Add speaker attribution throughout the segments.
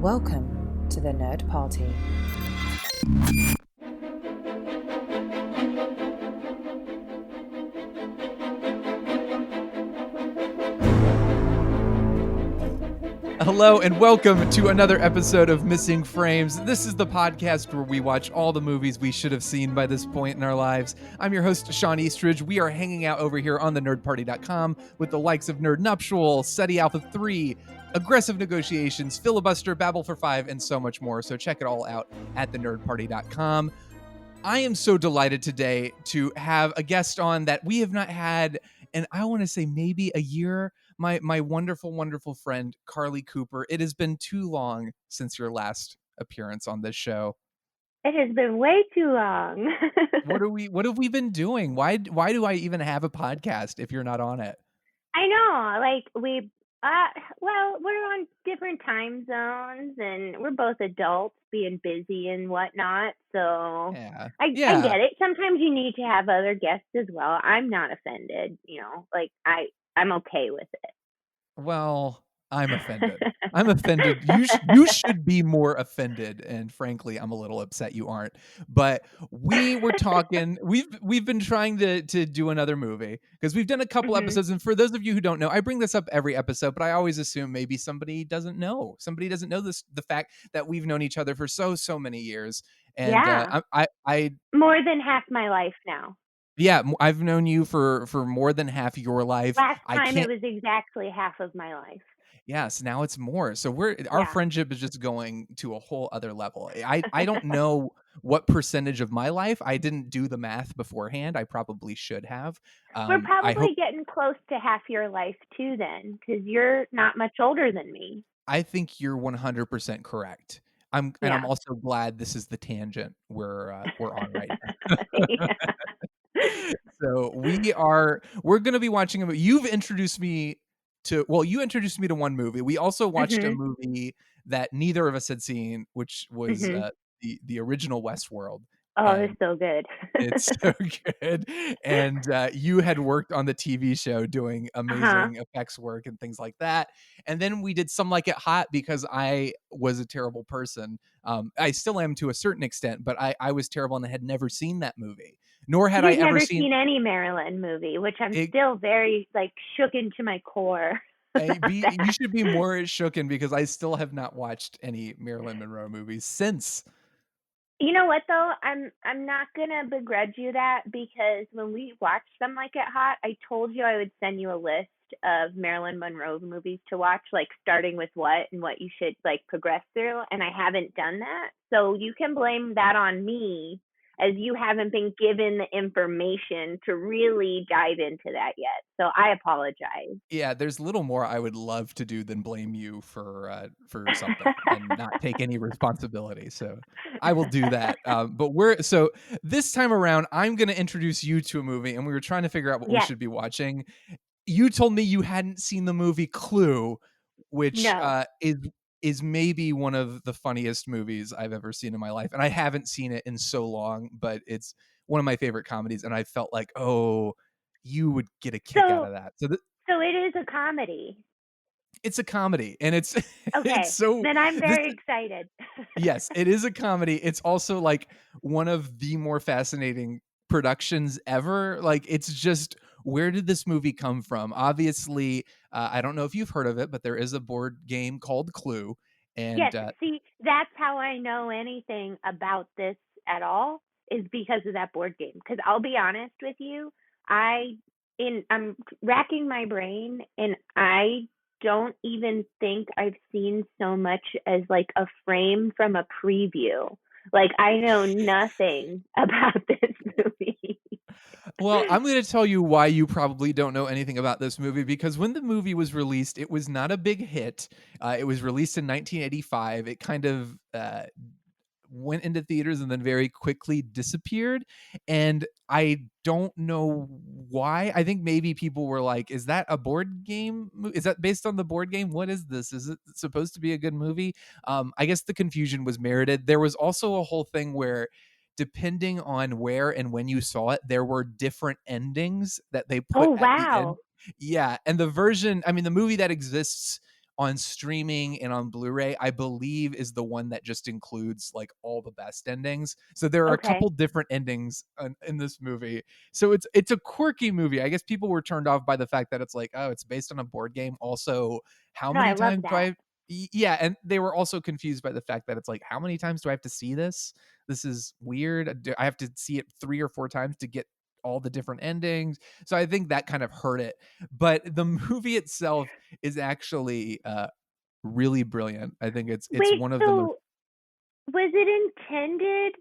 Speaker 1: Welcome to the Nerd Party.
Speaker 2: Hello and welcome to another episode of Missing Frames. This is the podcast where we watch all the movies we should have seen by this point in our lives. I'm your host, Shawn Eastridge. We are hanging out over here on thenerdparty.com with the likes of Nerd Nuptial, SETI Alpha 3, Aggressive Negotiations, Filibuster, Babble for 5, and so much more. So check it all out at thenerdparty.com. I am so delighted today to have a guest on that we have not had, and I want to say maybe a year. My wonderful, wonderful friend, Carley Cooper. It has been too long since your last appearance on this show.
Speaker 3: It has been way too long.
Speaker 2: What have we been doing? Why do I even have a podcast if you're not on it?
Speaker 3: I know, like we're on different time zones and we're both adults being busy and whatnot. So I get it. Sometimes you need to have other guests as well. I'm not offended, like I'm okay with it.
Speaker 2: Well, I'm offended. I'm offended. You should be more offended, and frankly, I'm a little upset you aren't. But we were talking. We've been trying to do another movie because we've done a couple episodes. And for those of you who don't know, I bring this up every episode, but I always assume maybe somebody doesn't know. Somebody doesn't know the fact that we've known each other for so many years. And I
Speaker 3: more than half my life now.
Speaker 2: Yeah, I've known you for more than half your life.
Speaker 3: Last time it was exactly half of my life.
Speaker 2: Yes, now it's more. So our friendship is just going to a whole other level. I don't know what percentage of my life. I didn't do the math beforehand. I probably should have.
Speaker 3: We're probably getting close to half your life too then, because you're not much older than me.
Speaker 2: I think you're 100% correct. I'm also glad this is the tangent we're on right now. So we're going to be watching a movie. You introduced me to one movie. We also watched a movie that neither of us had seen, which was the original Westworld.
Speaker 3: Oh, it's so good.
Speaker 2: It's so good. And you had worked on the TV show doing amazing effects work and things like that. And then we did Some Like It Hot because I was a terrible person. I still am to a certain extent, but I was terrible and I had never seen that movie. Nor had I ever seen
Speaker 3: any Marilyn movie, which I'm still very shooken to my core.
Speaker 2: You should be more shooken because I still have not watched any Marilyn Monroe movies since.
Speaker 3: You know what though? I'm not gonna begrudge you that, because when we watched Some Like It Hot, I told you I would send you a list of Marilyn Monroe movies to watch, like starting with what you should progress through, and I haven't done that. So you can blame that on me, as you haven't been given the information to really dive into that yet. So I apologize.
Speaker 2: Yeah, there's little more I would love to do than blame you for something and not take any responsibility. So I will do that. But this time around, I'm going to introduce you to a movie, and we were trying to figure out what we should be watching. You told me you hadn't seen the movie Clue, which is maybe one of the funniest movies I've ever seen in my life. And I haven't seen it in so long, but it's one of my favorite comedies. And I felt like, you would get a kick out of that. So
Speaker 3: it is a comedy.
Speaker 2: It's a comedy. And it's,
Speaker 3: okay. Then I'm very excited.
Speaker 2: Yes, it is a comedy. It's also one of the more fascinating productions ever. It's just, where did this movie come from? Obviously, I don't know if you've heard of it, but there is a board game called Clue. And
Speaker 3: yes, see, that's how I know anything about this at all, is because of that board game. Because I'll be honest with you, I'm racking my brain, and I don't even think I've seen so much as a frame from a preview. I know nothing about this movie.
Speaker 2: Well, I'm going to tell you why you probably don't know anything about this movie, because when the movie was released, it was not a big hit. It was released in 1985. It kind of went into theaters and then very quickly disappeared. And I don't know why. I think maybe people were like, is that a board game? Is that based on the board game? What is this? Is it supposed to be a good movie? I guess the confusion was merited. There was also a whole thing where, depending on where and when you saw it, there were different endings that they put at the end. Yeah. And the movie that exists on streaming and on Blu-ray, I believe is the one that just includes like all the best endings. So there are a
Speaker 3: Okay.
Speaker 2: couple different endings in this movie. So it's a quirky movie. I guess people were turned off by the fact that it's like, oh, it's based on a board game. Also, how
Speaker 3: No, I
Speaker 2: many
Speaker 3: love
Speaker 2: times do
Speaker 3: that.
Speaker 2: I yeah, and they were also confused by the fact that it's like, how many times do I have to see this? This is weird. Do I have to see it 3 or 4 times to get all the different endings? So I think that kind of hurt it. But the movie itself is actually really brilliant. I think it's
Speaker 3: Wait,
Speaker 2: one of the most.
Speaker 3: so was it intended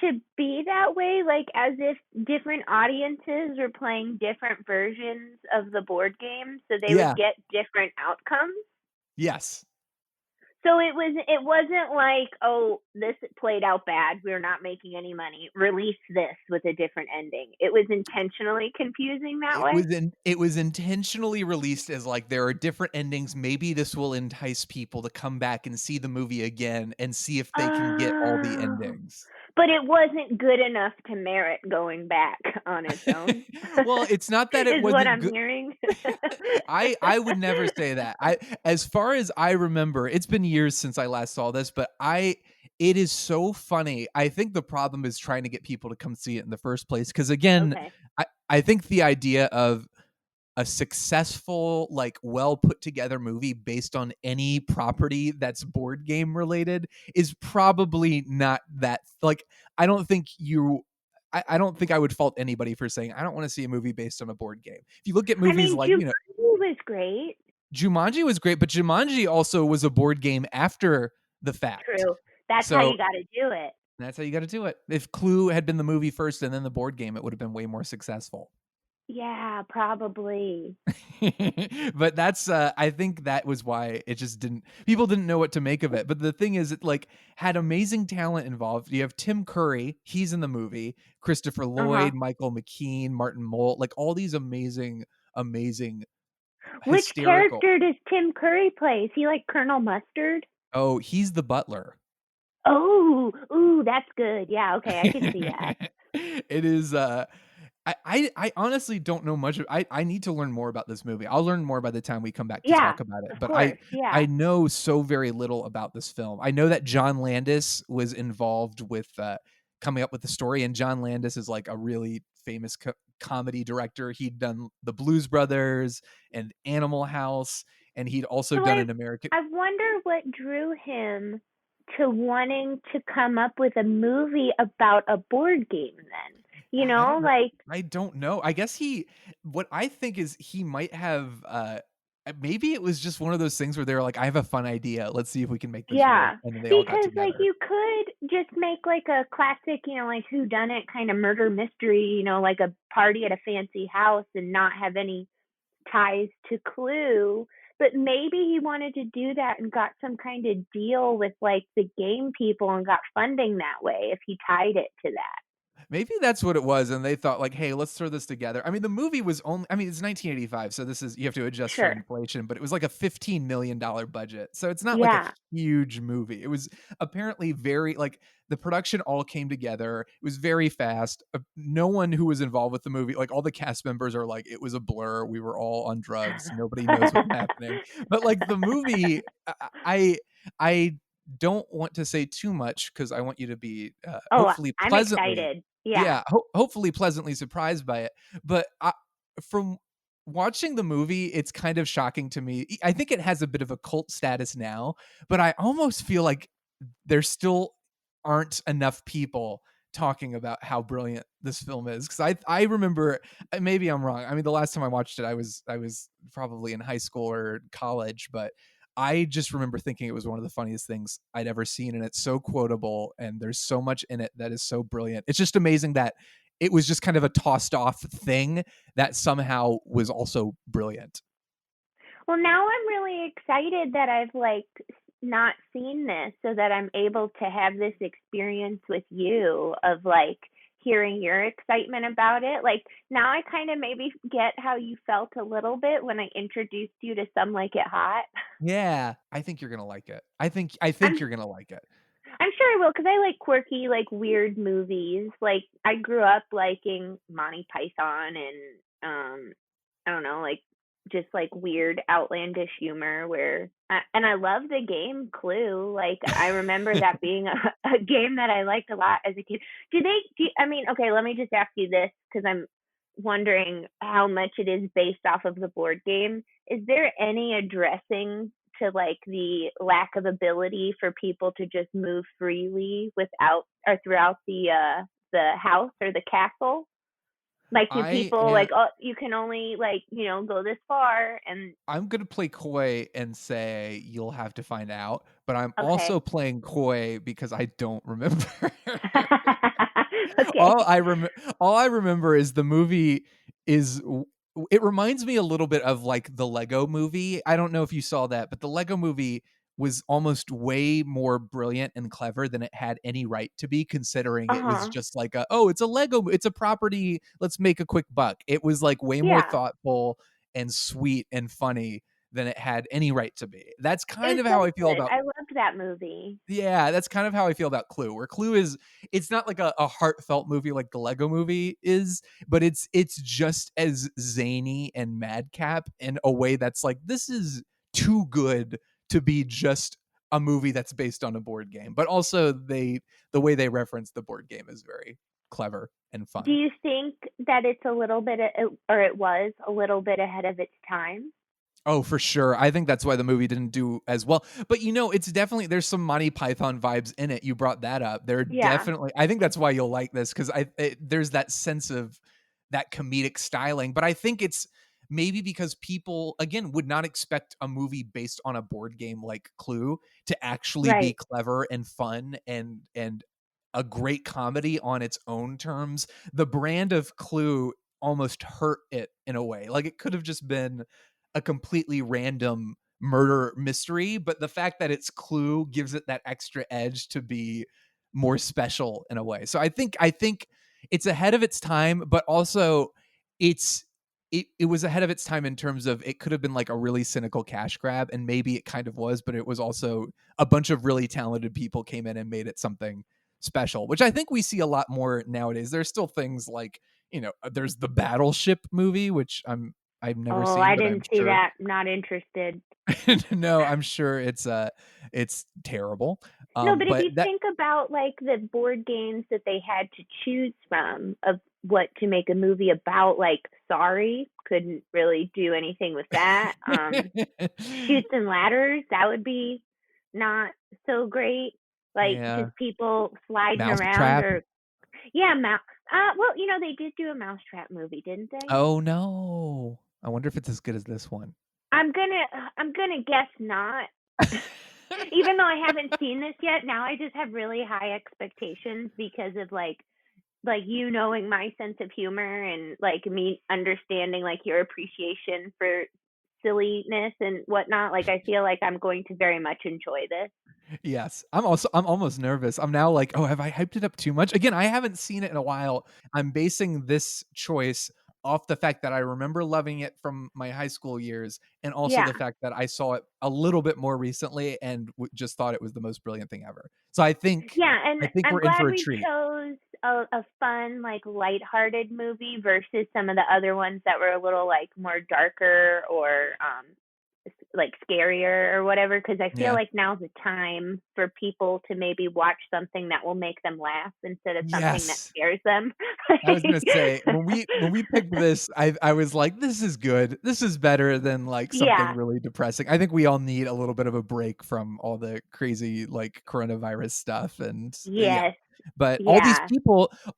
Speaker 3: to be that way? Like as if different audiences were playing different versions of the board game so they would
Speaker 2: Yeah.
Speaker 3: get different outcomes?
Speaker 2: Yes.
Speaker 3: So it wasn't like, oh, this played out bad, we're not making any money, release this with a different ending. It was intentionally confusing that way?
Speaker 2: It was intentionally released as like there are different endings. Maybe this will entice people to come back and see the movie again and see if they can get all the
Speaker 3: Oh.
Speaker 2: endings.
Speaker 3: But it wasn't good enough to merit going back on its own.
Speaker 2: Well, it's not that it
Speaker 3: Is what
Speaker 2: wasn't
Speaker 3: I'm
Speaker 2: good.
Speaker 3: hearing.
Speaker 2: I would never say that. I As far as I remember, it's been years since I last saw this, but it is so funny. I think the problem is trying to get people to come see it in the first place because again,
Speaker 3: Okay.
Speaker 2: I think the idea of a successful, like well put together movie based on any property that's board game related is probably not that like I don't think you I don't think I would fault anybody for saying I don't want to see a movie based on a board game. If you look at
Speaker 3: I
Speaker 2: movies
Speaker 3: mean,
Speaker 2: like,
Speaker 3: Jumanji was great.
Speaker 2: Jumanji was great, but Jumanji also was a board game after the fact.
Speaker 3: True. That's how
Speaker 2: So
Speaker 3: you got to do it.
Speaker 2: that's how you got to do it. If Clue had been the movie first and then the board game, it would have been way more successful.
Speaker 3: Yeah, probably.
Speaker 2: But that's I think that was why it just didn't people didn't know what to make of it. But the thing is it like had amazing talent involved. You have Tim Curry, he's in the movie, Christopher
Speaker 3: Uh-huh.
Speaker 2: Lloyd, Michael McKean, Martin Mull, like all these amazing
Speaker 3: Which
Speaker 2: hysterical.
Speaker 3: character does Tim Curry play? Is he like Colonel Mustard?
Speaker 2: Oh, he's the butler.
Speaker 3: Oh, ooh, that's good. Yeah, okay, I can see that.
Speaker 2: It is I honestly don't know much I need to learn more about this movie. I'll learn more by the time we come back to
Speaker 3: Yeah,
Speaker 2: talk about it.
Speaker 3: of
Speaker 2: But I
Speaker 3: course. Yeah.
Speaker 2: I know so very little about this film. I know that John Landis was involved with coming up with the story, and John Landis is like a really famous comedy director. He'd done The Blues Brothers and Animal House, and he'd also
Speaker 3: So
Speaker 2: done an American.
Speaker 3: I wonder what drew him to wanting to come up with a movie about a board game then. You
Speaker 2: I
Speaker 3: know,
Speaker 2: don't know.
Speaker 3: like
Speaker 2: I don't know. I guess what I think is he might have, maybe it was just one of those things where they were like, I have a fun idea. Let's see if we can make this work.
Speaker 3: yeah,
Speaker 2: And then they all got
Speaker 3: because like
Speaker 2: together.
Speaker 3: you could just make like a classic, like who done it kind of murder mystery, like a party at a fancy house and not have any ties to Clue. But maybe he wanted to do that and got some kind of deal with like the game people and got funding that way if he tied it to that.
Speaker 2: Maybe that's what it was, and they thought like, "Hey, let's throw this together." I mean, the movie was only I mean, it's 1985, so this is you have to adjust for
Speaker 3: Sure.
Speaker 2: inflation, but it was like a $15 million budget. So it's not like a
Speaker 3: Yeah.
Speaker 2: huge movie. It was apparently very like the production all came together. It was very fast. No one who was involved with the movie, like all the cast members are like, it was a blur. We were all on drugs. Nobody knows what's happening. But like the movie, I don't want to say too much because I want you to be
Speaker 3: Oh,
Speaker 2: hopefully
Speaker 3: I'm
Speaker 2: pleasantly
Speaker 3: excited. Yeah.
Speaker 2: yeah, hopefully pleasantly surprised by it. But from watching the movie, it's kind of shocking to me. I think it has a bit of a cult status now, but I almost feel like there still aren't enough people talking about how brilliant this film is because I remember maybe I'm wrong. I mean, the last time I watched it, I was probably in high school or college, but I just remember thinking it was one of the funniest things I'd ever seen, and it's so quotable, and there's so much in it that is so brilliant. It's just amazing that it was just kind of a tossed off thing that somehow was also brilliant.
Speaker 3: Well, now I'm really excited that I've like not seen this so that I'm able to have this experience with you of like hearing your excitement about it. Like now I kind of maybe get how you felt a little bit when I introduced you to Some Like It Hot.
Speaker 2: Yeah, I think you're gonna like it. I think
Speaker 3: I'm
Speaker 2: you're gonna like it.
Speaker 3: I'm sure I will because I like quirky, like weird movies. Like I grew up liking Monty Python and I don't know, like just like weird outlandish humor where and I love the game Clue. Like I remember that being a game that I liked a lot as a kid. I mean, okay, let me just ask you this because I'm wondering how much it is based off of the board game. Is there any addressing to like the lack of ability for people to just move freely without or throughout the house or the castle? Like, do
Speaker 2: I
Speaker 3: people
Speaker 2: am
Speaker 3: like, oh, you can only like, go this far and
Speaker 2: I'm gonna play coy and say you'll have to find out, but I'm also
Speaker 3: okay.
Speaker 2: playing coy because I don't remember.
Speaker 3: Okay.
Speaker 2: all I rem all I remember is the movie is it reminds me a little bit of like the Lego movie. I don't know if you saw that, but the Lego movie was almost way more brilliant and clever than it had any right to be, considering it was
Speaker 3: Uh-huh.
Speaker 2: just like it's a Lego, it's a property, let's make a quick buck. It was like way more
Speaker 3: Yeah.
Speaker 2: thoughtful and sweet and funny than it had any right to be. That's
Speaker 3: It
Speaker 2: kind
Speaker 3: was
Speaker 2: of
Speaker 3: so
Speaker 2: how I feel
Speaker 3: good.
Speaker 2: about
Speaker 3: I loved that movie.
Speaker 2: yeah, that's kind of how I feel about Clue. Where Clue is, it's not like a heartfelt movie like the Lego movie is, but it's just as zany and madcap in a way that's like, this is too good to be just a movie that's based on a board game. But also the way they reference the board game is very clever and
Speaker 3: Do
Speaker 2: fun.
Speaker 3: you think that it's a little bit or it was a little bit ahead of its time?
Speaker 2: Oh, for sure. I think that's why the movie didn't do as well. But it's definitely, there's some Monty Python vibes in it. You brought that up. There
Speaker 3: Yeah.
Speaker 2: definitely, I think that's why you'll like this, because there's that sense of that comedic styling. But I think it's maybe because people again would not expect a movie based on a board game like Clue to actually be
Speaker 3: Right.
Speaker 2: clever and fun and a great comedy on its own terms. The brand of Clue almost hurt it in a way. Like, it could have just been a completely random murder mystery, but the fact that it's Clue gives it that extra edge to be more special in a way. So I think it's ahead of its time, but also it's it was ahead of its time in terms of it could have been like a really cynical cash grab, and maybe it kind of was, but it was also a bunch of really talented people came in and made it something special, which I think we see a lot more nowadays. There's still things like, there's the Battleship movie, which I've never
Speaker 3: Oh,
Speaker 2: seen,
Speaker 3: I
Speaker 2: but I'm
Speaker 3: didn't see
Speaker 2: sure
Speaker 3: that. Not interested.
Speaker 2: no, I'm sure it's terrible.
Speaker 3: No, but if
Speaker 2: But
Speaker 3: you
Speaker 2: that
Speaker 3: think about like the board games that they had to choose from of what to make a movie about, like Sorry, couldn't really do anything with that. Chutes and Ladders, that would be not so great. Like
Speaker 2: yeah,
Speaker 3: just people sliding around
Speaker 2: Mousetrap.
Speaker 3: or yeah, mouse. Well, they did do a Mousetrap movie, didn't they?
Speaker 2: Oh no. I wonder if it's as good as this one.
Speaker 3: I'm gonna guess not. Even though I haven't seen this yet, now I just have really high expectations because of like you knowing my sense of humor and like me understanding like your appreciation for silliness and whatnot. Like I feel like I'm going to very much enjoy this.
Speaker 2: Yes. I'm almost nervous. I'm now like, "Oh, have I hyped it up too much?" Again, I haven't seen it in a while. I'm basing this choice off the fact that I remember loving it from my high school years, and also
Speaker 3: Yeah.
Speaker 2: the fact that I saw it a little bit more recently and just thought it was the most brilliant thing ever. So I think
Speaker 3: Yeah, and
Speaker 2: I think
Speaker 3: I'm
Speaker 2: we're in
Speaker 3: glad
Speaker 2: for a
Speaker 3: we
Speaker 2: treat.
Speaker 3: chose a fun, like lighthearted movie versus some of the other ones that were a little like more darker or like scarier or whatever. Because I feel
Speaker 2: Yeah.
Speaker 3: like now's the time for people to maybe watch something that will make them laugh instead of something that
Speaker 2: Yes.
Speaker 3: scares them.
Speaker 2: I was gonna say, when we picked this, I was like, "This is good. This is better than, like, something
Speaker 3: Yeah.
Speaker 2: really depressing." I think we all need a little bit of a break from all the crazy, like, coronavirus stuff, and yeah.
Speaker 3: Yes.
Speaker 2: But
Speaker 3: Yeah.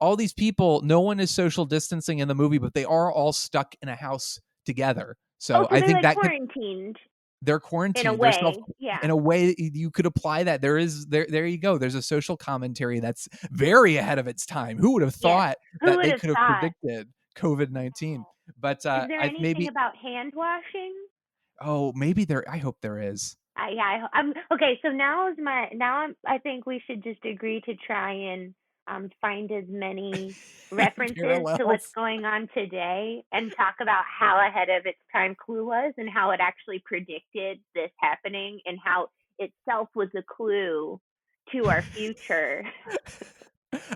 Speaker 2: all these people, no one is social distancing in the movie, but they are all stuck in a house together.
Speaker 3: Oh,
Speaker 2: So
Speaker 3: so
Speaker 2: I
Speaker 3: they're
Speaker 2: think
Speaker 3: like
Speaker 2: that could
Speaker 3: quarantined
Speaker 2: they're
Speaker 3: in a
Speaker 2: quarantined. They're self
Speaker 3: way. Yeah.
Speaker 2: in a way you could apply that. There you go. There's a social commentary that's very ahead of its time. Who would have
Speaker 3: Yes.
Speaker 2: thought
Speaker 3: Who
Speaker 2: that
Speaker 3: would
Speaker 2: they
Speaker 3: have
Speaker 2: could have
Speaker 3: thought?
Speaker 2: predicted COVID-19? But
Speaker 3: Is there
Speaker 2: I
Speaker 3: anything
Speaker 2: maybe
Speaker 3: about hand washing?
Speaker 2: maybe there, I hope there is.
Speaker 3: I'm okay. So I think we should just agree to try and find as many references to what's
Speaker 2: Parallels.
Speaker 3: going on today and talk about how ahead of its time Clue was and how it actually predicted this happening and how itself was a clue to our future.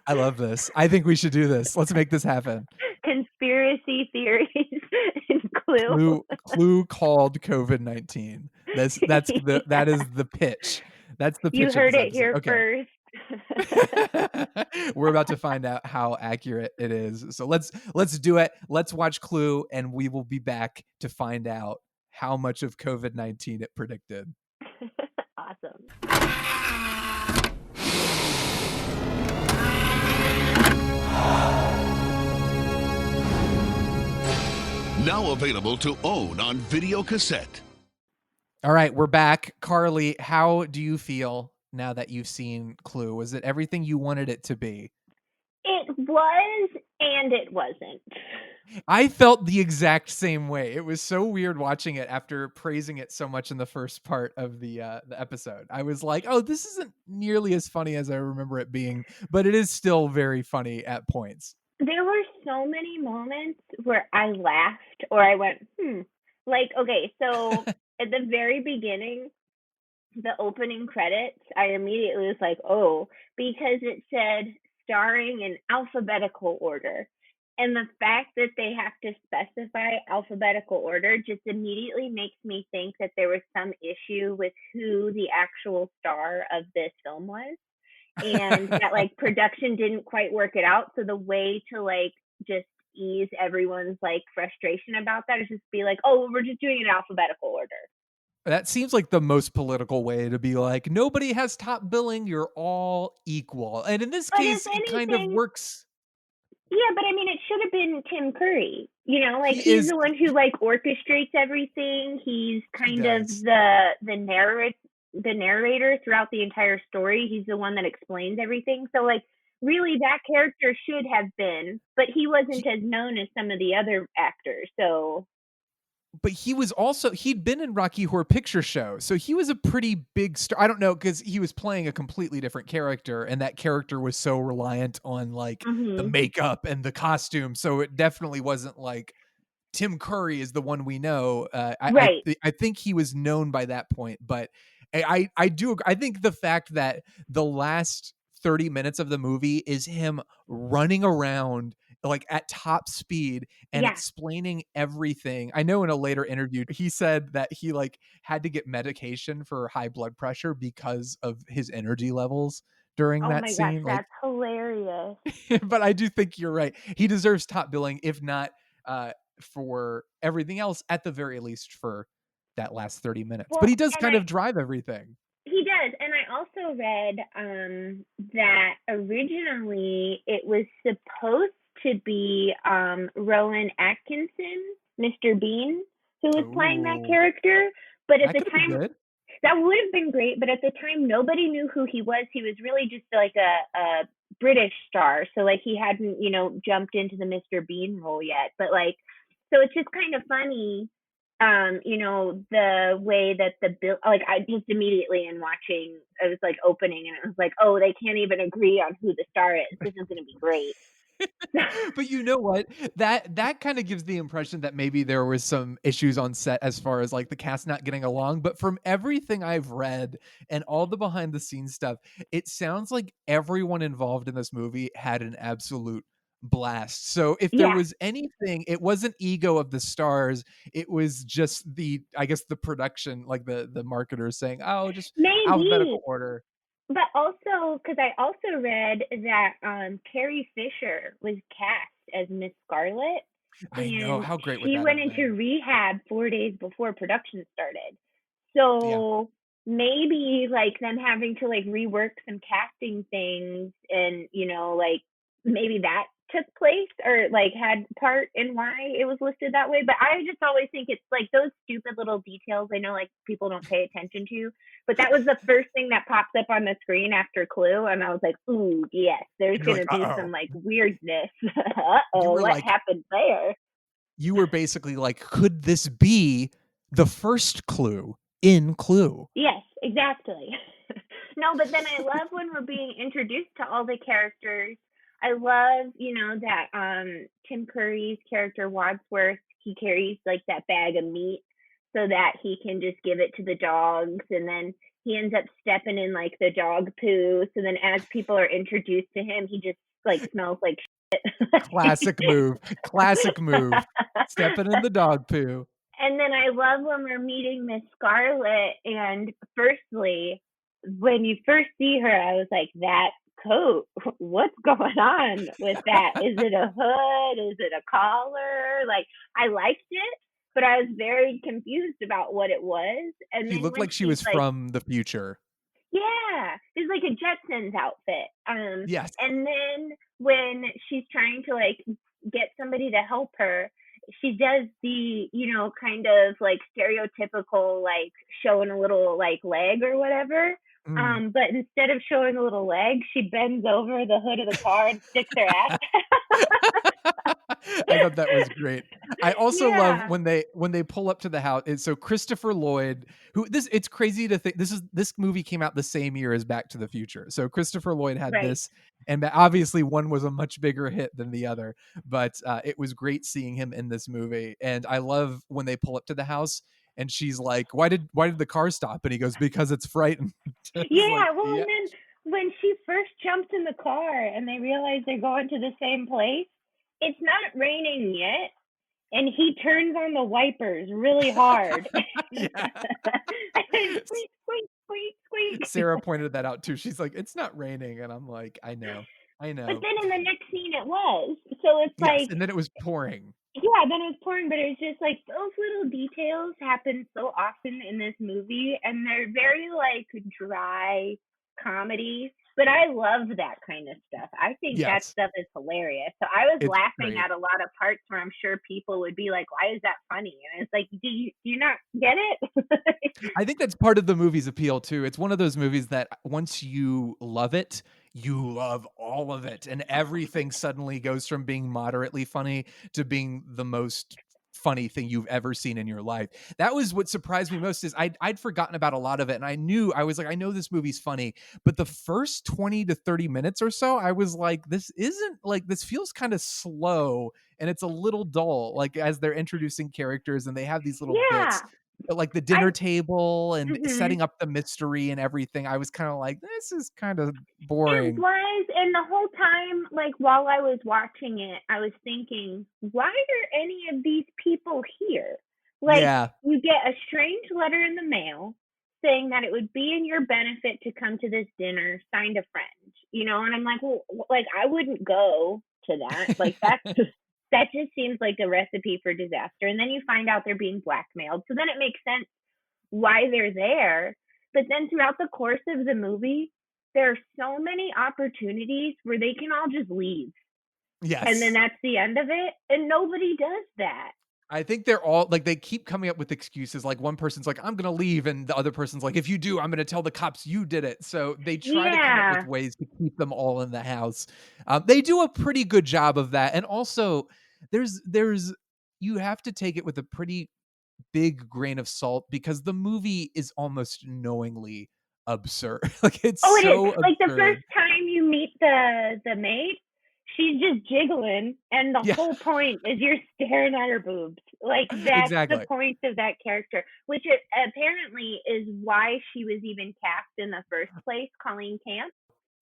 Speaker 2: I love this. I think we should do this. Let's make this happen.
Speaker 3: Conspiracy theories in Clue. Clue.
Speaker 2: Clue called COVID-19. That is the pitch. That's the
Speaker 3: You
Speaker 2: pitch of
Speaker 3: heard
Speaker 2: this
Speaker 3: it
Speaker 2: episode.
Speaker 3: here
Speaker 2: Okay.
Speaker 3: first.
Speaker 2: We're about to find out how accurate it is. So let's do it. Let's watch Clue, and we will be back to find out how much of COVID-19 it predicted.
Speaker 3: Awesome.
Speaker 4: Now available to own on video cassette.
Speaker 2: All right, we're back. Carley, how do you feel now that you've seen Clue? Was it everything you wanted it to be?
Speaker 3: It was, and it wasn't.
Speaker 2: I felt the exact same way. It was so weird watching it after praising it so much in the first part of the episode. I was like, oh, this isn't nearly as funny as I remember it being, but it is still very funny at points.
Speaker 3: There were so many moments where I laughed or I went, Like, okay, so at the very beginning, the opening credits, I immediately was like, oh, because it said starring in alphabetical order. And the fact that they have to specify alphabetical order just immediately makes me think that there was some issue with who the actual star of this film was. And that like production didn't quite work it out. So the way to like just ease everyone's like frustration about that is just be like, oh, we're just doing it in alphabetical order.
Speaker 2: That seems like the most political way to be like, nobody has top billing, you're all equal. And in this case, it kind of works.
Speaker 3: Yeah, but I mean, it should have been Tim Curry. You know, like he's the one who like orchestrates everything. He's kind of the narrator throughout the entire story. He's the one that explains everything. So like really that character should have been, but he wasn't as known as some of the other actors. So
Speaker 2: but he'd been in Rocky Horror Picture Show, so he was a pretty big star. I don't know, because he was playing a completely different character, and that character was so reliant on like the makeup and the costume, so it definitely wasn't like Tim Curry is the one we know. I think he was known by that point, but I think the fact that the last 30 minutes of the movie is him running around like at top speed and explaining everything. I know in a later interview he said that he like had to get medication for high blood pressure because of his energy levels during that scene.
Speaker 3: Gosh, that's hilarious.
Speaker 2: But I do think you're right. He deserves top billing, if not for everything else, at the very least for that last 30 minutes. Well, but he does kind of drive everything.
Speaker 3: He does. And I also read that originally it was supposed to be Rowan Atkinson, Mr. Bean, who was playing that character. But at the time, that would have been great. But at the time, nobody knew who he was. He was really just like a British star. So like he hadn't, jumped into the Mr. Bean role yet. But like, so it's just kind of funny, the way that I just immediately in watching, I was like opening and it was like, oh, they can't even agree on who the star is. This is going to be great.
Speaker 2: But you know what? That kind of gives the impression that maybe there was some issues on set as far as like the cast not getting along. But from everything I've read and all the behind the scenes stuff, it sounds like everyone involved in this movie had an absolute blast. So if there was anything, it wasn't ego of the stars. It was just the production, like the marketers saying, oh, just alphabetical order.
Speaker 3: But also, because I also read that Carrie Fisher was cast as Miss Scarlet.
Speaker 2: I know, how great would that
Speaker 3: she went into rehab 4 days before production started. So maybe like them having to like rework some casting things and, like maybe that took place or like had part in why it was listed that way. But I just always think it's like those stupid little details I know like people don't pay attention to, but that was the first thing that pops up on the screen after Clue, and I was like, ooh, yes, there's gonna be some like weirdness. What happened there?
Speaker 2: You were basically like, could this be the first Clue in Clue?
Speaker 3: Yes, exactly. No, but then I love when we're being introduced to all the characters. I love, that Tim Curry's character Wadsworth, he carries like that bag of meat so that he can just give it to the dogs, and then he ends up stepping in like the dog poo. So then as people are introduced to him, he just like smells like shit
Speaker 2: Classic move. Classic move. Stepping in the dog poo.
Speaker 3: And then I love when we're meeting Miss Scarlet. And firstly, when you first see her, I was like, that coat, what's going on with that? Is it a hood? Is it a collar? Like, I liked it, but I was very confused about what it was. And
Speaker 2: She
Speaker 3: then
Speaker 2: looked
Speaker 3: when
Speaker 2: like she
Speaker 3: she's
Speaker 2: was
Speaker 3: like,
Speaker 2: from the future.
Speaker 3: yeah, it's like a Jetsons outfit.
Speaker 2: Yes.
Speaker 3: And then when she's trying to like get somebody to help her, she does the, kind of like stereotypical, like showing a little like leg or whatever.
Speaker 2: Mm.
Speaker 3: But instead of showing a little leg, she bends over the hood of the car and sticks her ass.
Speaker 2: I thought that was great. I also love
Speaker 3: Yeah.
Speaker 2: when they pull up to the house. And so Christopher Lloyd, it's crazy to think this movie came out the same year as Back to the Future. So Christopher Lloyd had
Speaker 3: Right.
Speaker 2: this, and obviously one was a much bigger hit than the other. But it was great seeing him in this movie, and I love when they pull up to the house. And she's like, "Why did the car stop?" And he goes, "Because it's frightened." It's like,
Speaker 3: Yeah, well,
Speaker 2: yeah.
Speaker 3: and then when she first jumps in the car and they realize they're going to the same place, it's not raining yet, and he turns on the wipers really hard.
Speaker 2: Yeah.
Speaker 3: Squeak, squeak, squeak, squeak.
Speaker 2: Sarah pointed that out too. She's like, "It's not raining," and I'm like, "I know."
Speaker 3: But then in the next scene it was. So it's
Speaker 2: Yes,
Speaker 3: like,
Speaker 2: and then it was pouring.
Speaker 3: yeah, then it was pouring, but it's just like those little details happen so often in this movie, and they're very like dry comedy. But I love that kind of stuff. I think that
Speaker 2: Yes,
Speaker 3: stuff is hilarious. So I was
Speaker 2: it's
Speaker 3: laughing
Speaker 2: great.
Speaker 3: at a lot of parts where I'm sure people would be like, "Why is that funny?" And it's like, do you not get it?
Speaker 2: I think that's part of the movie's appeal too. It's one of those movies that once you love it, you love all of it, and everything suddenly goes from being moderately funny to being the most funny thing you've ever seen in your life. That was what surprised me most. Is I'd forgotten about a lot of it, and I was like, I know this movie's funny, but the first 20 to 30 minutes or so, I was like, this feels kind of slow, and it's a little dull, like as they're introducing characters and they have these little bits.
Speaker 3: Yeah,
Speaker 2: But like the
Speaker 3: I.
Speaker 2: dinner table and
Speaker 3: Mhm.
Speaker 2: setting up the mystery and everything, I was kind of like, this is kind of
Speaker 3: It
Speaker 2: boring.
Speaker 3: was, and the whole time, like while I was watching it, I was thinking, why are any of these people here? Like,
Speaker 2: Yeah.
Speaker 3: you get a strange letter in the mail saying that it would be in your benefit to come to this dinner, signed a friend, and I'm like, well, like I wouldn't go to that. Like that just seems like a recipe for disaster. And then you find out they're being blackmailed, so then it makes sense why they're there. But then throughout the course of the movie, there are so many opportunities where they can all just leave. And then
Speaker 2: Yes.
Speaker 3: that's the end of it. And nobody does that.
Speaker 2: I think they're all like, they keep coming up with excuses. Like one person's like, I'm going to leave. And the other person's like, if you do, I'm going to tell the cops you did it. So they try to come up with
Speaker 3: Yeah.
Speaker 2: ways to keep them all in the house. They do a pretty good job of that. And also there's, you have to take it with a pretty big grain of salt because the movie is almost knowingly absurd. Like it's
Speaker 3: Oh, it is.
Speaker 2: so
Speaker 3: Like the first
Speaker 2: absurd.
Speaker 3: time you meet the maid, she's just jiggling, and the
Speaker 2: Yeah,
Speaker 3: whole point is you're staring at her boobs. Like that's the
Speaker 2: exactly.
Speaker 3: point of that character, which apparently is why she was even cast in the first place, Colleen Camp.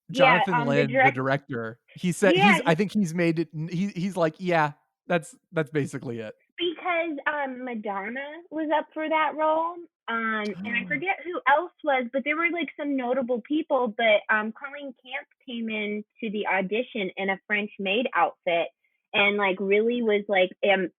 Speaker 3: Yeah,
Speaker 2: Jonathan
Speaker 3: the
Speaker 2: Lynn, the
Speaker 3: direct.
Speaker 2: director, he said
Speaker 3: Yeah,
Speaker 2: I think he's made it. He's like, yeah, that's basically it.
Speaker 3: because Madonna was up for that role. And I forget who else was, but there were like some notable people. But Colleen Camp came in to the audition in a French maid outfit and like really was like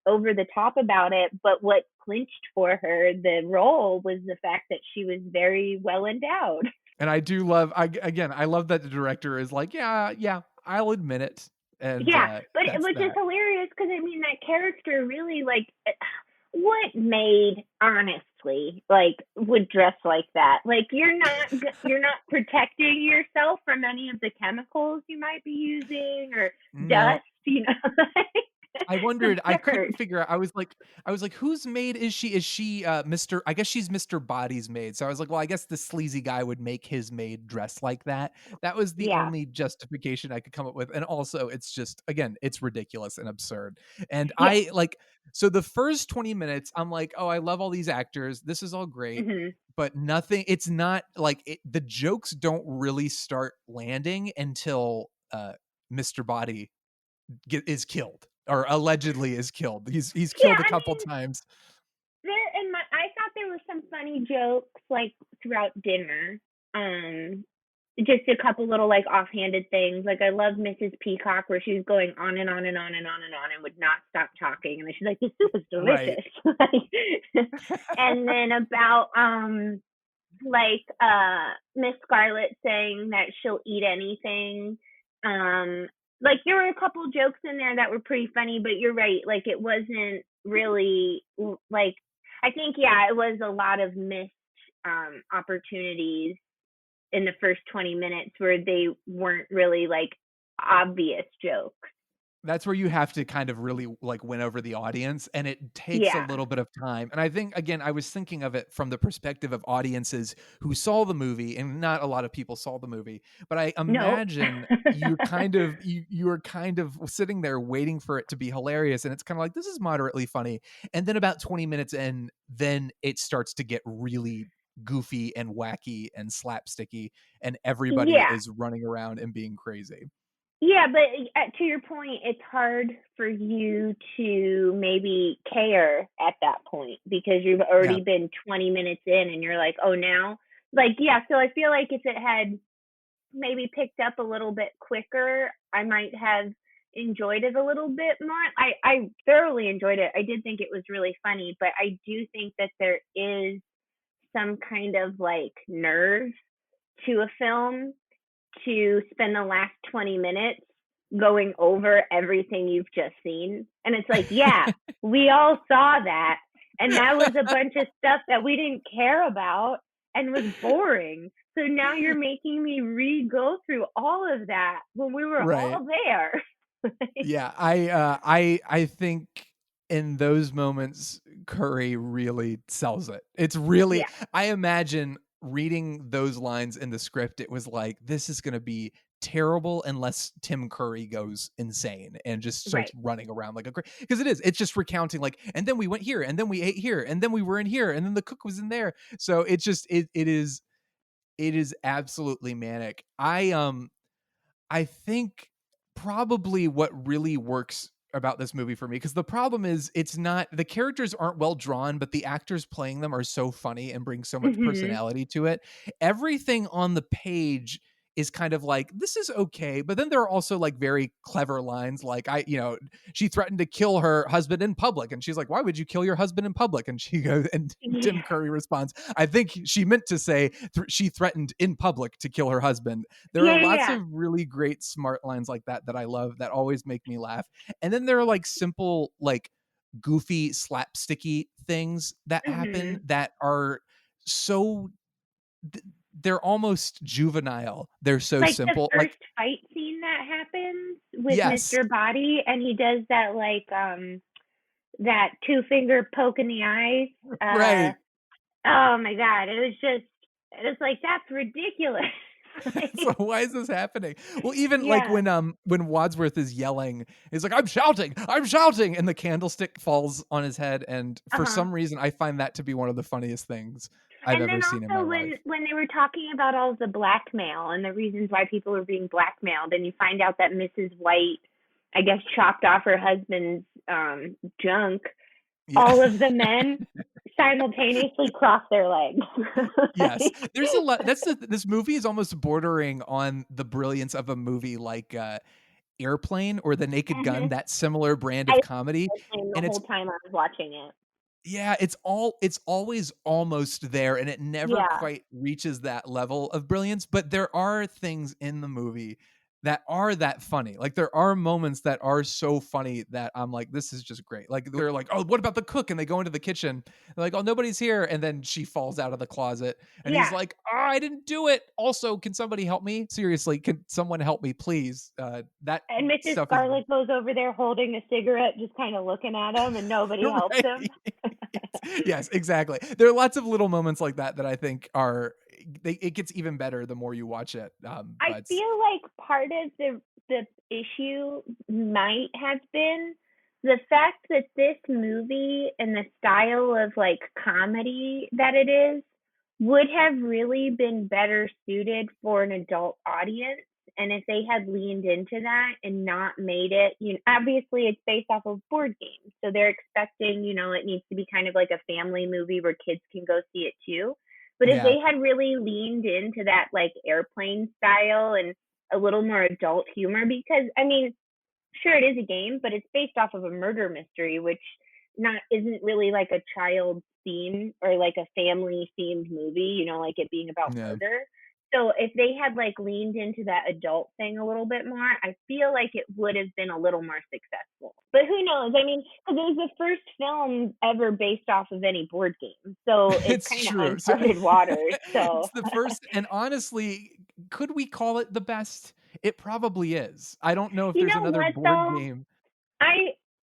Speaker 3: over the top about it. But what clinched for her the role was the fact that she was very well endowed.
Speaker 2: And I do love. I love that the director is like, yeah, yeah, I'll admit it, and
Speaker 3: Yeah, but
Speaker 2: that's
Speaker 3: which is
Speaker 2: that.
Speaker 3: hilarious because I mean that character really like what maid honestly like would dress like that? Like you're not protecting yourself from any of the chemicals you might be using or
Speaker 2: No,
Speaker 3: dust.
Speaker 2: I
Speaker 3: It's
Speaker 2: wondered. I couldn't
Speaker 3: absurd.
Speaker 2: figure out. I was like, whose maid is she? Is she Mr. I guess she's Mr. Body's maid. So I was like, well, I guess the sleazy guy would make his maid dress like that. That was the
Speaker 3: Yeah.
Speaker 2: only justification I could come up with. And also, it's just again, it's ridiculous and absurd. And
Speaker 3: Yeah.
Speaker 2: I like so the first 20 minutes, I'm like, oh, I love all these actors. This is all great.
Speaker 3: Mhm.
Speaker 2: But nothing. It's not like the jokes don't really start landing until Mr. Body is killed, or allegedly is killed. He's
Speaker 3: Yeah,
Speaker 2: killed a
Speaker 3: I
Speaker 2: couple
Speaker 3: mean,
Speaker 2: times.
Speaker 3: I thought there were some funny jokes like throughout dinner. Just a couple little like offhanded things. Like I love Mrs. Peacock where she was going on and on and on and on and on and would not stop talking. And then she's like, "This soup is
Speaker 2: Right.
Speaker 3: delicious." And then about Miss Scarlet saying that she'll eat anything. Like there were a couple jokes in there that were pretty funny, but you're right. Like it wasn't really like I think it was a lot of missed opportunities in the first 20 minutes where they weren't really like obvious jokes.
Speaker 2: That's where you have to kind of really like win over the audience, and it takes a
Speaker 3: Yeah.
Speaker 2: little bit of time. And I think, again, I was thinking of it from the perspective of audiences who saw the movie, and not a lot of people saw the movie, but I
Speaker 3: No.
Speaker 2: imagine you're kind of you're kind of sitting there waiting for it to be hilarious, and it's kind of like, this is moderately funny, and then about 20 minutes in, then it starts to get really goofy and wacky and slapsticky, and everybody
Speaker 3: Yeah.
Speaker 2: is running around and being crazy.
Speaker 3: Yeah, but to your point, it's hard for you to maybe care at that point because you've already been 20 minutes in and you're like, oh, now? Like, yeah, so I feel like if it had maybe picked up a little bit quicker, I might have enjoyed it a little bit more. I thoroughly enjoyed it. I did think it was really funny, but I do think that there is some kind of like nerve to a film to spend the last 20 minutes going over everything you've just seen. And it's like, yeah, we all saw that. And that was a bunch of stuff that we didn't care about and was boring. So now you're making me re-go through all of that when we were
Speaker 2: Right.
Speaker 3: all there.
Speaker 2: Yeah, I think in those moments, Curry really sells it. It's really,
Speaker 3: Yeah.
Speaker 2: I imagine reading those lines in the script, it was like, this is going to be terrible unless Tim Curry goes insane and just starts
Speaker 3: Right.
Speaker 2: running around like a crazy. Because it's just recounting like, and then we went here, and then we ate here, and then we were in here, and then the cook was in there. So it's just it is absolutely manic. I think probably what really works about this movie for me, because the problem is it's not, the characters aren't well drawn, but the actors playing them are so funny and bring so much
Speaker 3: Mm-hmm.
Speaker 2: personality to it. Everything on the page is kind of like, this is okay, but then there are also like very clever lines like, she threatened to kill her husband in public, and she's like, why would you kill your husband in public? And she goes, and
Speaker 3: Yeah.
Speaker 2: Tim Curry responds, I think she meant to say she threatened in public to kill her husband. There are lots
Speaker 3: Yeah.
Speaker 2: of really great smart lines like that I love, that always make me laugh. And then there are like simple, like goofy, slapsticky things that happen
Speaker 3: Mm-hmm.
Speaker 2: that are so they're almost juvenile. They're so
Speaker 3: Like the
Speaker 2: simple. Like,
Speaker 3: first fight scene that happens with
Speaker 2: yes,
Speaker 3: Mr. Body, and he does that like that 2-finger poke in the eyes.
Speaker 2: right.
Speaker 3: Oh my god, it was like that's ridiculous.
Speaker 2: So why is this happening? Well, even like
Speaker 3: Yeah.
Speaker 2: when Wadsworth is yelling, he's like, I'm shouting, and the candlestick falls on his head. And for
Speaker 3: Uh-huh.
Speaker 2: some reason, I find that to be one of the funniest things I've
Speaker 3: And
Speaker 2: ever
Speaker 3: then
Speaker 2: seen in my
Speaker 3: also
Speaker 2: life.
Speaker 3: when they were talking about all of the blackmail and the reasons why people were being blackmailed, and you find out that Mrs. White, I guess, chopped off her husband's junk,
Speaker 2: Yeah.
Speaker 3: all of the men simultaneously crossed their legs.
Speaker 2: Yes. There's a lot. This movie is almost bordering on the brilliance of a movie like Airplane or The Naked Gun,
Speaker 3: Mhm.
Speaker 2: that similar brand
Speaker 3: I
Speaker 2: of
Speaker 3: was
Speaker 2: comedy.
Speaker 3: listening the
Speaker 2: And
Speaker 3: whole time I was watching it.
Speaker 2: yeah, it's always almost there, and it never
Speaker 3: Yeah.
Speaker 2: quite reaches that level of brilliance, but there are things in the movie that are that funny. Like, there are moments that are so funny that I'm like, this is just great. Like, they're like, oh, what about the cook? And they go into the kitchen. They're like, oh, nobody's here. And then she falls out of the closet, and he's
Speaker 3: Yeah.
Speaker 2: like, oh, I didn't do it. Also, can somebody help me? Seriously, can someone help me, please? That
Speaker 3: And Mrs.
Speaker 2: stuff is
Speaker 3: Scarlett goes over there holding a cigarette, just kind of looking at him, and nobody helps him.
Speaker 2: right. Yes, exactly. There are lots of little moments like that that I think it gets even better the more you watch it.
Speaker 3: I
Speaker 2: But
Speaker 3: feel like part of the issue might have been the fact that this movie and the style of like comedy that it is would have really been better suited for an adult audience. And if they had leaned into that and not made it, obviously it's based off of board games. So they're expecting, it needs to be kind of like a family movie where kids can go see it too. But if
Speaker 2: Yeah.
Speaker 3: they had really leaned into that like airplane style and a little more adult humor, because sure, it is a game, but it's based off of a murder mystery, which isn't really like a child theme or like a family themed movie, like it being about
Speaker 2: Yeah.
Speaker 3: murder. So if they had like leaned into that adult thing a little bit more, I feel like it would have been a little more successful. But who knows? Because it was the first film ever based off of any board game, so it's kind of uncharted waters. So
Speaker 2: it's the first, and honestly, could we call it the best? It probably is. I don't know if there's another board game.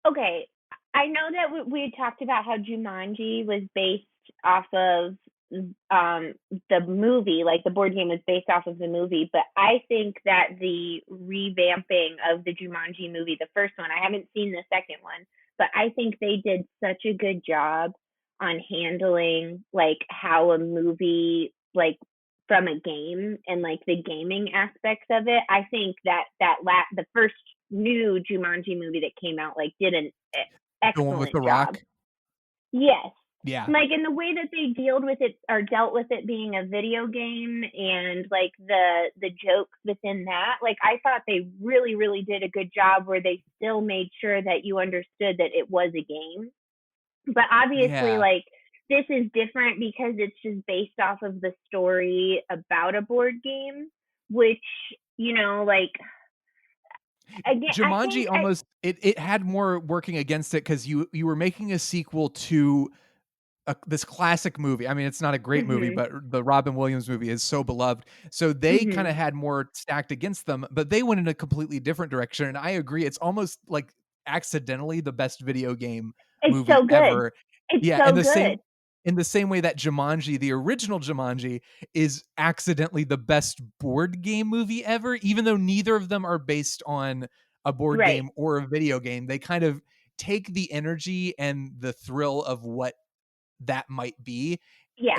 Speaker 3: Okay, I know that we talked about how Jumanji was based off of the movie, like the board game was based off of the movie, but I think that the revamping of the Jumanji movie, the first one, I haven't seen the second one, but I think they did such a good job on handling like how a movie, like from a game and like the gaming aspects of it. I think that the first new Jumanji movie that came out like did an excellent
Speaker 2: the one with the
Speaker 3: job.
Speaker 2: Rock?
Speaker 3: Yes.
Speaker 2: Yeah.
Speaker 3: Like in the way that they dealt with it being a video game and like the jokes within that, like I thought they really, really did a good job where they still made sure that you understood that it was a game. But obviously, like this is different because it's just based off of the story about a board game, which, like again,
Speaker 2: Jumanji almost it had more working against it because you were making a sequel to this classic movie. I mean, it's not a great movie, but the Robin Williams movie is so beloved. So they kind of had more stacked against them, but they went in a completely different direction. And I agree, it's almost like accidentally the best video game movie
Speaker 3: so good.
Speaker 2: ever.
Speaker 3: It's
Speaker 2: yeah,
Speaker 3: so
Speaker 2: in the
Speaker 3: good.
Speaker 2: in the same way that Jumanji, the original Jumanji, is accidentally the best board game movie ever, even though neither of them are based on a board game or a video game. They kind of take the energy and the thrill of what that might be,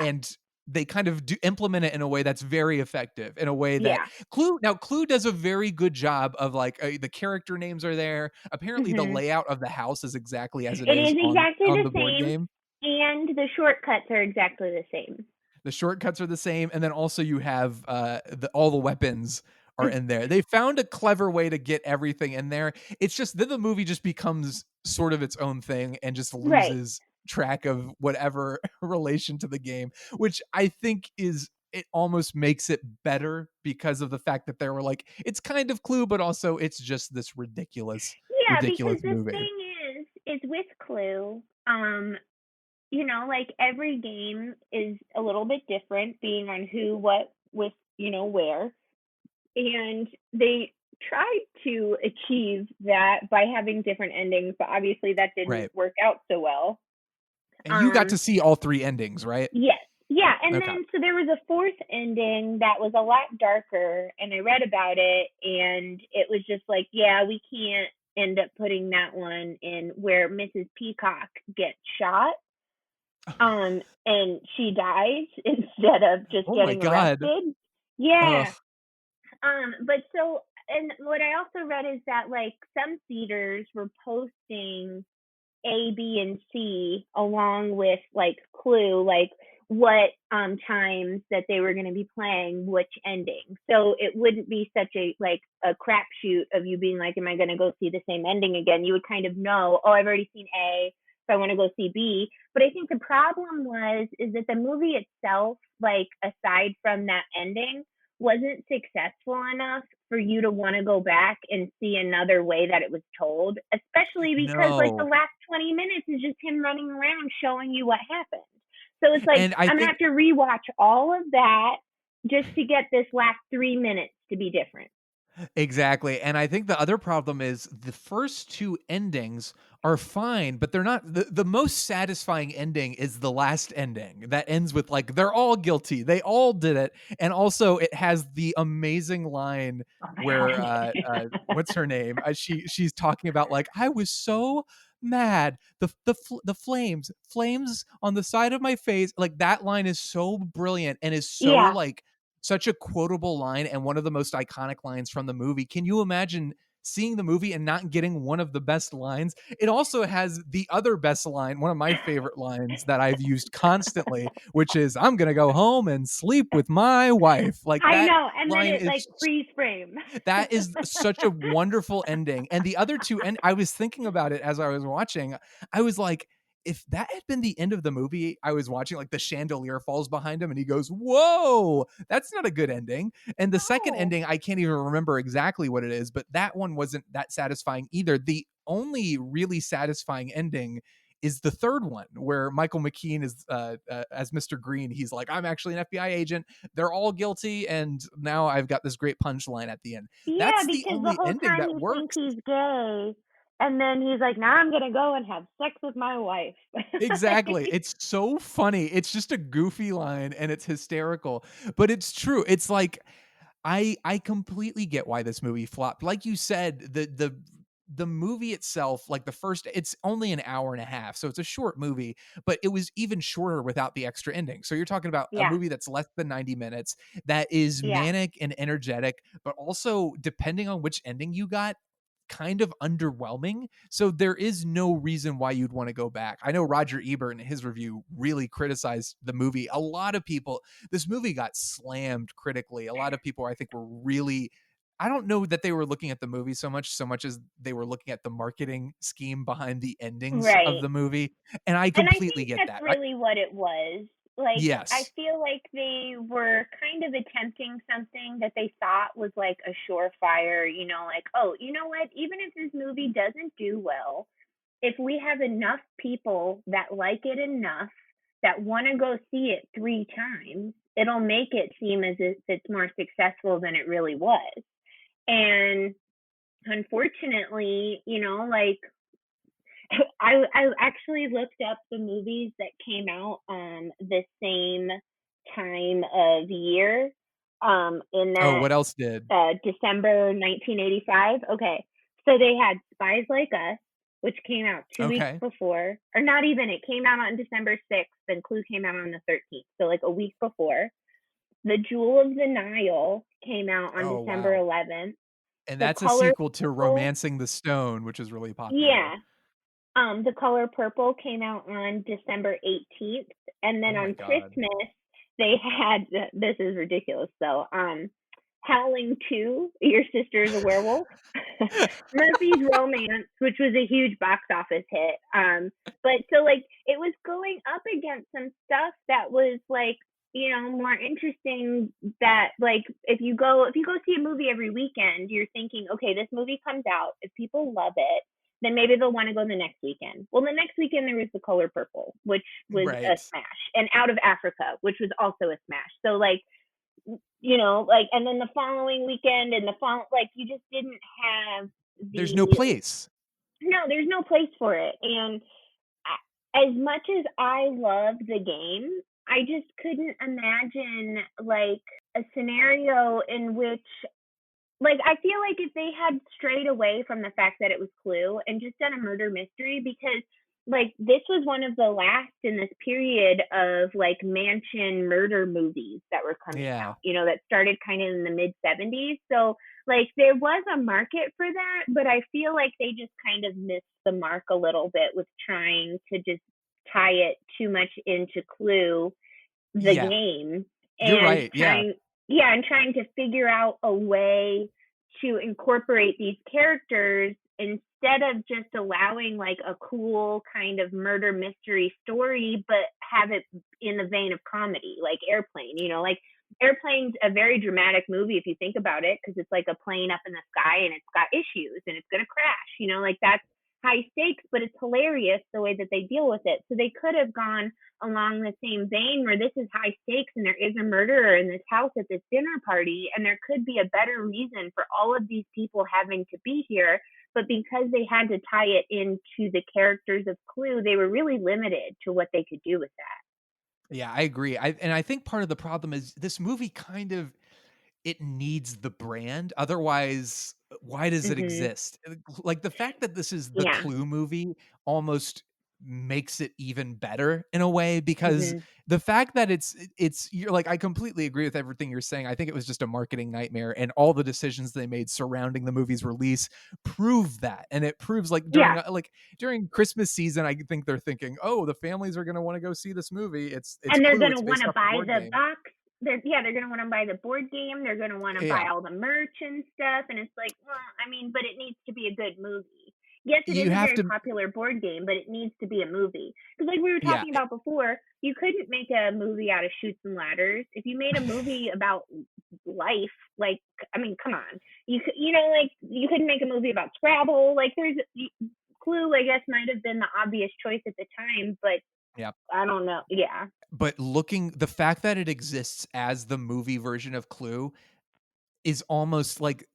Speaker 2: and they kind of do implement it in a way that's very effective, in a way that Clue does a very good job of like the character names are there. Apparently the layout of the house is exactly as it is
Speaker 3: exactly
Speaker 2: on
Speaker 3: the
Speaker 2: the board
Speaker 3: same,
Speaker 2: game,
Speaker 3: and the shortcuts are exactly the same.
Speaker 2: The shortcuts are the same, and then also you have all the weapons are in there. They found a clever way to get everything in there. It's just then the movie just becomes sort of its own thing and just loses track of whatever relation to the game, which I think it almost makes it better because of the fact that they were like, it's kind of Clue, but also it's just this ridiculous
Speaker 3: because
Speaker 2: movie.
Speaker 3: The thing is with Clue, like every game is a little bit different, being on who, what, with, where, and they tried to achieve that by having different endings, but obviously that didn't work out so well.
Speaker 2: And you got to see all three endings, right?
Speaker 3: Yes. Yeah. And then, so there was a fourth ending that was a lot darker, and I read about it, and it was just like, we can't end up putting that one in where Mrs. Peacock gets shot. And she dies instead of just getting arrested. Yeah. But so, and what I also read is that like some theaters were posting A, B, and C along with like Clue, like what times that they were going to be playing which ending, so it wouldn't be such a crapshoot of you being like, am I going to go see the same ending again? You would kind of know, oh, I've already seen A, so I want to go see B. But I think the problem is that the movie itself, like aside from that ending, wasn't successful enough for you to want to go back and see another way that it was told, especially because like the last 20 minutes is just him running around showing you what happened. So it's like, I'm going to have to rewatch all of that just to get this last 3 minutes to be different.
Speaker 2: Exactly. And I think the other problem is the first two endings are fine, but they're not. The most satisfying ending is the last ending that ends with like, they're all guilty. They all did it. And also it has the amazing line where, what's her name? She's talking about like, I was so mad. The flames on the side of my face. Like that line is so brilliant and is so like such a quotable line and one of the most iconic lines from the movie. Can you imagine seeing the movie and not getting one of the best lines? It also has the other best line, one of my favorite lines that I've used constantly, which is, I'm going to go home and sleep with my wife. Like,
Speaker 3: I
Speaker 2: that
Speaker 3: know, and then
Speaker 2: line
Speaker 3: it like
Speaker 2: is
Speaker 3: freeze frame.
Speaker 2: that is such a wonderful ending. And the other two, and I was thinking about it as I was watching. I was like, if that had been the end of the movie I was watching, like the chandelier falls behind him and he goes, whoa, that's not a good ending. And the second
Speaker 3: No.
Speaker 2: ending, I can't even remember exactly what it is, but that one wasn't that satisfying either. The only really satisfying ending is the third one, where Michael McKean is as Mr. Green. He's like, I'm actually an FBI agent. They're all guilty, and now I've got this great punchline at the end.
Speaker 3: Yeah,
Speaker 2: That's the
Speaker 3: because the
Speaker 2: only
Speaker 3: whole
Speaker 2: ending
Speaker 3: time
Speaker 2: that
Speaker 3: he thinks
Speaker 2: works.
Speaker 3: he's gay, and then he's like, "Now I'm gonna go and have sex with my wife."
Speaker 2: Exactly. It's so funny. It's just a goofy line and it's hysterical, but it's true. It's like, I completely get why this movie flopped. Like you said, the movie itself, like the first, it's only an hour and a half, so it's a short movie, but it was even shorter without the extra ending. So you're talking about a
Speaker 3: Yeah,
Speaker 2: movie that's less than 90 minutes that is
Speaker 3: yeah.
Speaker 2: manic and energetic, but also, depending on which ending you got, kind of underwhelming. So there is no reason why you'd want to go back. I know Roger Ebert in his review really criticized the movie. A lot of people, this movie got slammed critically. A lot of people, I think, were really, I don't know that they were looking at the movie so much as they were looking at the marketing scheme behind the endings of
Speaker 3: Right.
Speaker 2: the movie. And I
Speaker 3: And I
Speaker 2: completely
Speaker 3: think
Speaker 2: get
Speaker 3: that's
Speaker 2: that.
Speaker 3: really what it was. Like, I
Speaker 2: Yes.
Speaker 3: feel like they were kind of attempting something that they thought was like a surefire, like, oh, you know what? Even if this movie doesn't do well, if we have enough people that like it enough that want to go see it 3 times, it'll make it seem as if it's more successful than it really was. And unfortunately, like I actually looked up the movies that came out the same time of year in
Speaker 2: Oh,
Speaker 3: that
Speaker 2: what else did?
Speaker 3: December 1985. Okay. So they had Spies Like Us, which came out 2 weeks
Speaker 2: Okay.
Speaker 3: before, or not even, it came out on December 6th, and Clue came out on the 13th. So like a week before. The Jewel of the Nile came out on
Speaker 2: Oh,
Speaker 3: December
Speaker 2: wow.
Speaker 3: 11th.
Speaker 2: And
Speaker 3: The
Speaker 2: that's a
Speaker 3: Color
Speaker 2: sequel to
Speaker 3: Purple,
Speaker 2: Romancing the Stone, which is really popular.
Speaker 3: yeah, The Color Purple came out on December 18th, and then
Speaker 2: Oh my
Speaker 3: on
Speaker 2: God.
Speaker 3: Christmas they had, this is ridiculous though. Howling 2, Your Sister is a Werewolf. Murphy's Romance, which was a huge box office hit. But so like it was going up against some stuff that was like, more interesting, that like if you go see a movie every weekend, you're thinking, okay, this movie comes out, if people love it, then maybe they'll want to go the next weekend. Well, the next weekend there was The Color Purple, which was a
Speaker 2: Right.
Speaker 3: smash, and Out of Africa, which was also a smash. So like, like, and then the following weekend and the fall, like, you just didn't have
Speaker 2: There's no
Speaker 3: the,
Speaker 2: place.
Speaker 3: no, there's no place for it. And as much as I love the game, I just couldn't imagine like a scenario in which, like, I feel like if they had strayed away from the fact that it was Clue and just done a murder mystery, because like this was one of the last in this period of like mansion murder movies that were coming
Speaker 2: Yeah.
Speaker 3: out, that started kind of in the mid 70s. So like there was a market for that, but I feel like they just kind of missed the mark a little bit with trying to just tie it too much into Clue, the
Speaker 2: Yeah.
Speaker 3: game,
Speaker 2: You're
Speaker 3: and
Speaker 2: right. Yeah.
Speaker 3: trying to figure out a way to incorporate these characters instead of just allowing like a cool kind of murder mystery story, but have it in the vein of comedy, like Airplane. Like Airplane's a very dramatic movie if you think about it, because it's like a plane up in the sky and it's got issues and it's going to crash. Like that's high stakes, but it's hilarious the way that they deal with it. So they could have gone along the same vein where this is high stakes and there is a murderer in this house at this dinner party, and there could be a better reason for all of these people having to be here. But because they had to tie it into the characters of Clue, they were really limited to what they could do with that.
Speaker 2: Yeah, I agree. I think part of the problem is this movie kind of, it needs the brand. Otherwise, why does it
Speaker 3: Hmm.
Speaker 2: exist? Like the fact that this is the
Speaker 3: Yeah.
Speaker 2: Clue movie almost makes it even better in a way, because
Speaker 3: Mm-hmm.
Speaker 2: the fact that you're like, I completely agree with everything you're saying. I think it was just a marketing nightmare, and all the decisions they made surrounding the movie's release prove that. And it proves, like,
Speaker 3: Yeah.
Speaker 2: during Christmas season, I think they're thinking, oh, the families are going to want to go see this movie. It's
Speaker 3: And they're
Speaker 2: Clue.
Speaker 3: going
Speaker 2: It's
Speaker 3: to want
Speaker 2: based
Speaker 3: to
Speaker 2: off the
Speaker 3: buy
Speaker 2: board
Speaker 3: the
Speaker 2: game.
Speaker 3: box. They're going to want to buy the board game. They're going to want to buy all the merch and stuff. And it's like, well, I mean, but it needs to be a good movie. Yes, it is a very popular board game, but it needs to be a movie. Because like we were talking about before, you couldn't make a movie out of Chutes and Ladders. If you made a movie about life, like, I mean, come on. You couldn't make a movie about Scrabble. Like, Clue, I guess, might have been the obvious choice at the time, but I don't know. Yeah.
Speaker 2: But the fact that it exists as the movie version of Clue is almost like,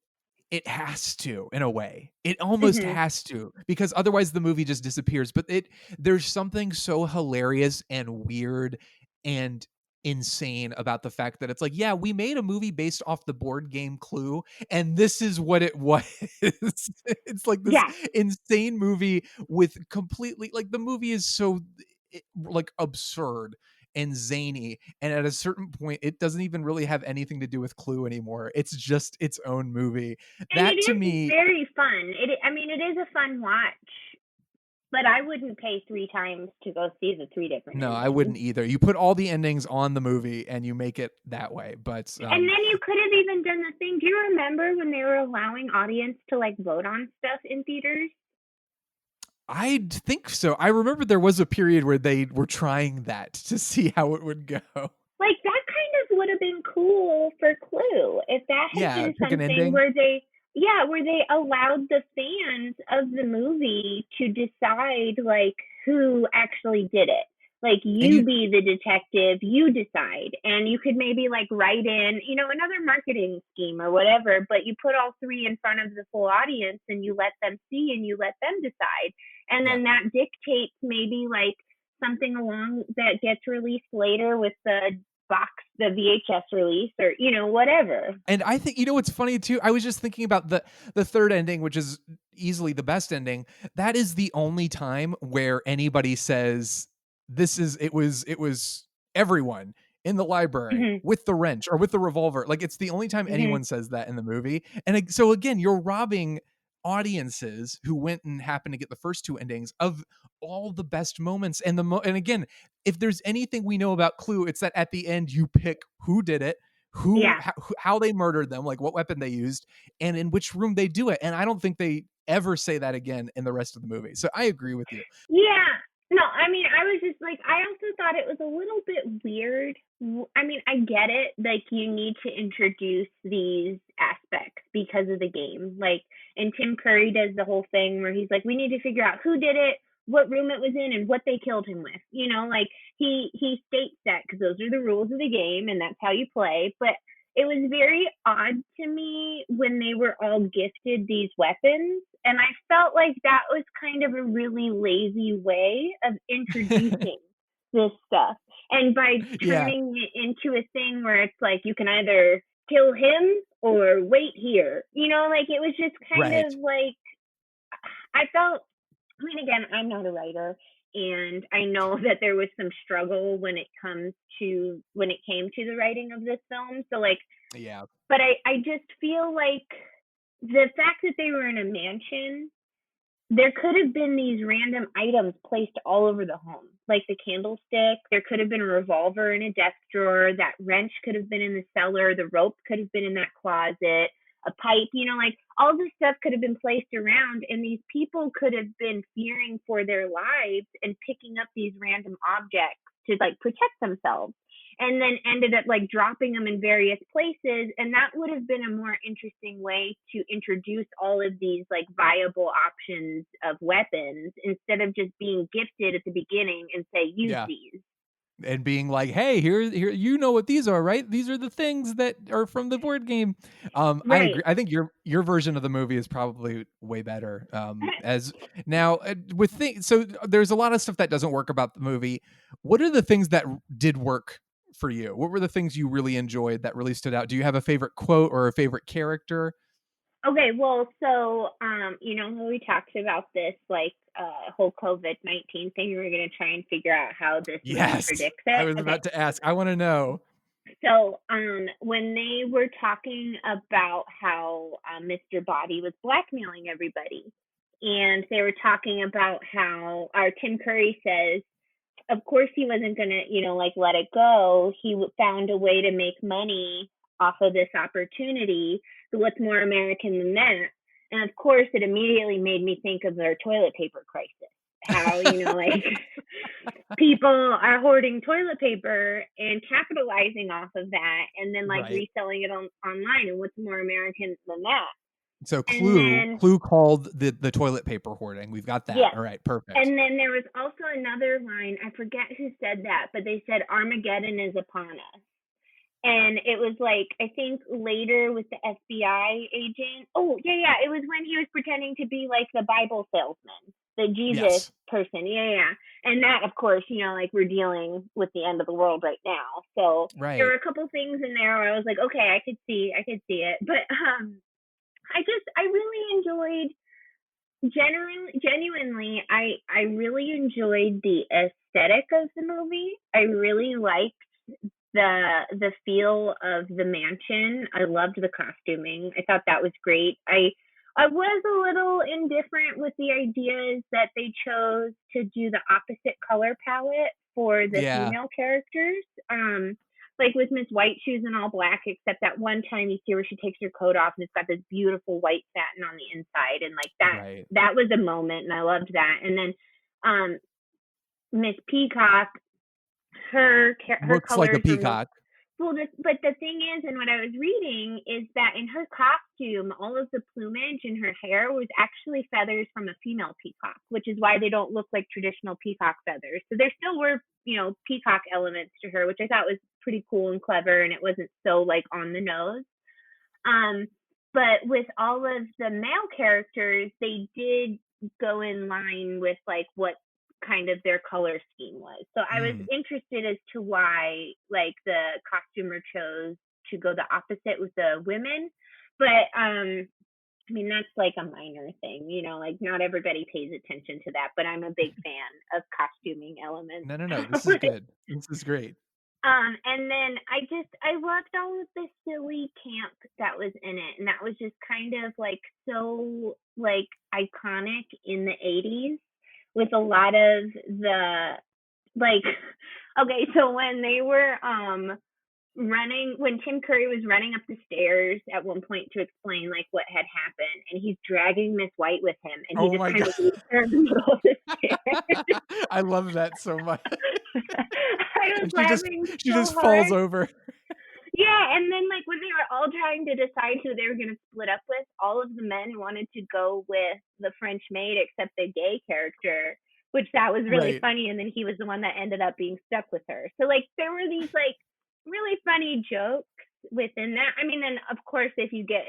Speaker 2: it has to, in a way. It almost has to, because otherwise the movie just disappears. But there's something so hilarious and weird and insane about the fact that it's like, yeah, we made a movie based off the board game Clue, and this is what it was. It's like this insane movie with completely, like, the movie is so like absurd and zany, and at a certain point it doesn't even really have anything to do with Clue anymore. It's just its own movie.
Speaker 3: And it is very fun. It is a fun watch, but I wouldn't pay 3 times to go see the 3 different endings.
Speaker 2: I wouldn't either. You put all the endings on the movie and you make it that way. But
Speaker 3: and then you could have even done the thing. Do you remember when they were allowing audience to like vote on stuff in theaters?
Speaker 2: I think so. I remember there was a period where they were trying that to see how it would go.
Speaker 3: Like, that kind of would have been cool for Clue if that had been something where they allowed the fans of the movie to decide, like, who actually did it. Like, you be the detective, you decide. And you could maybe, like, write in, another marketing scheme or whatever, but you put all 3 in front of the full audience and you let them see and you let them decide. And then that dictates maybe, like, something along that gets released later with the box, the VHS release, or whatever.
Speaker 2: And I think, what's funny too, I was just thinking about the third ending, which is easily the best ending. That is the only time where anybody says it was everyone in the library with the wrench or with the revolver. Like, it's the only time anyone says that in the movie. And so again, you're robbing audiences who went and happened to get the first 2 endings of all the best moments. And and again, if there's anything we know about Clue, it's that at the end you pick who did it, how they murdered them, like what weapon they used, and in which room they do it. And I don't think they ever say that again in the rest of the movie. So I agree with you.
Speaker 3: Yeah. No, I mean, I was just like, I also thought it was a little bit weird. I mean, I get it. Like, you need to introduce these aspects because of the game. Like, and Tim Curry does the whole thing where he's like, we need to figure out who did it, what room it was in, and what they killed him with. Like, he states that because those are the rules of the game and that's how you play. But it was very odd to me when they were all gifted these weapons. And I felt like that was kind of a really lazy way of introducing this stuff. And by turning it into a thing where it's like, you can either kill him or wait here, like, it was just kind of like, I felt, I mean, again, I'm not a writer, and I know that there was some struggle when it came to the writing of this film. So, like, but I just feel like the fact that they were in a mansion, there could have been these random items placed all over the home, like the candlestick. There could have been a revolver in a desk drawer. That wrench could have been in the cellar. The rope could have been in that closet. A pipe, like, all this stuff could have been placed around, and these people could have been fearing for their lives and picking up these random objects to, like, protect themselves, and then ended up, like, dropping them in various places. And that would have been a more interesting way to introduce all of these, like, viable options of weapons instead of just being gifted at the beginning and say, use these.
Speaker 2: And being like, hey, here, you know what these are, right? These are the things that are from the board game. I agree. I think your version of the movie is probably way better. As now so there's a lot of stuff that doesn't work about the movie. What are the things that did work for you? What were the things you really enjoyed that really stood out? Do you have a favorite quote or a favorite character?
Speaker 3: Okay, well, so how we talked about this whole COVID-19 thing, we were gonna try and figure out how this movie
Speaker 2: Yes.
Speaker 3: predicts
Speaker 2: I
Speaker 3: it.
Speaker 2: was
Speaker 3: Okay.
Speaker 2: about to ask. I want to know.
Speaker 3: So, when they were talking about how Mr. Body was blackmailing everybody, and they were talking about how our Tim Curry says, of course he wasn't gonna, let it go. He found a way to make money off of this opportunity. So what's more American than that? And of course, it immediately made me think of their toilet paper crisis. How people are hoarding toilet paper and capitalizing off of that, and then
Speaker 2: Right.
Speaker 3: reselling it online. And what's more American than that?
Speaker 2: So
Speaker 3: And then
Speaker 2: Clue called the toilet paper hoarding. We've got that.
Speaker 3: yes.
Speaker 2: All right, perfect.
Speaker 3: And then there was also another line, I forget who said that, but they said Armageddon is upon us. And it was I think later with the FBI agent. Oh, yeah. It was when he was pretending to be the Bible salesman, the Jesus
Speaker 2: Yes.
Speaker 3: person. Yeah. And that, of course, we're dealing with the end of the world right now. So there
Speaker 2: Right.
Speaker 3: were a couple things in there where I was like, okay, I could see it. But I really enjoyed genuinely, I really enjoyed the aesthetic of the movie. I really liked the feel of the mansion. I loved the costuming. I thought that was great. I was a little indifferent with the ideas that they chose to do the opposite color palette for the
Speaker 2: Yeah.
Speaker 3: female characters. With Miss White, she was in all black, except that one time you see where she takes her coat off and it's got this beautiful white satin on the inside, and
Speaker 2: Right.
Speaker 3: that was a moment, and I loved that. And then Miss Peacock, her
Speaker 2: Looks like a
Speaker 3: colors were more
Speaker 2: peacock.
Speaker 3: well. But the thing is, and what I was reading is that in her costume, all of the plumage in her hair was actually feathers from a female peacock, which is why they don't look like traditional peacock feathers. So there still were, peacock elements to her, which I thought was pretty cool and clever, and it wasn't so on the nose. Um, but with all of the male characters, they did go in line with what kind of their color scheme was. So I was interested as to why the costumer chose to go the opposite with the women. But I mean, that's a minor thing, not everybody pays attention to that, but I'm a big fan of costuming elements.
Speaker 2: No. This is good. This is great.
Speaker 3: And then I loved all of the silly camp that was in it, and that was just kind of so iconic in the 80s, with a lot of the okay, so when they were when Tim Curry was running up the stairs at one point to explain what had happened, and he's dragging Miss White with him, and he
Speaker 2: Oh
Speaker 3: just
Speaker 2: my
Speaker 3: kind
Speaker 2: God.
Speaker 3: of leaves her in the middle of the stairs.
Speaker 2: I love that so much.
Speaker 3: I was
Speaker 2: And
Speaker 3: laughing
Speaker 2: she
Speaker 3: so
Speaker 2: just falls
Speaker 3: hard.
Speaker 2: over.
Speaker 3: Yeah, and then when they were all trying to decide who they were going to split up with, all of the men wanted to go with the French maid except the gay character, which that was really
Speaker 2: Right.
Speaker 3: funny. And then he was the one that ended up being stuck with her. So there were these really funny jokes within that. I mean, and of course, if you get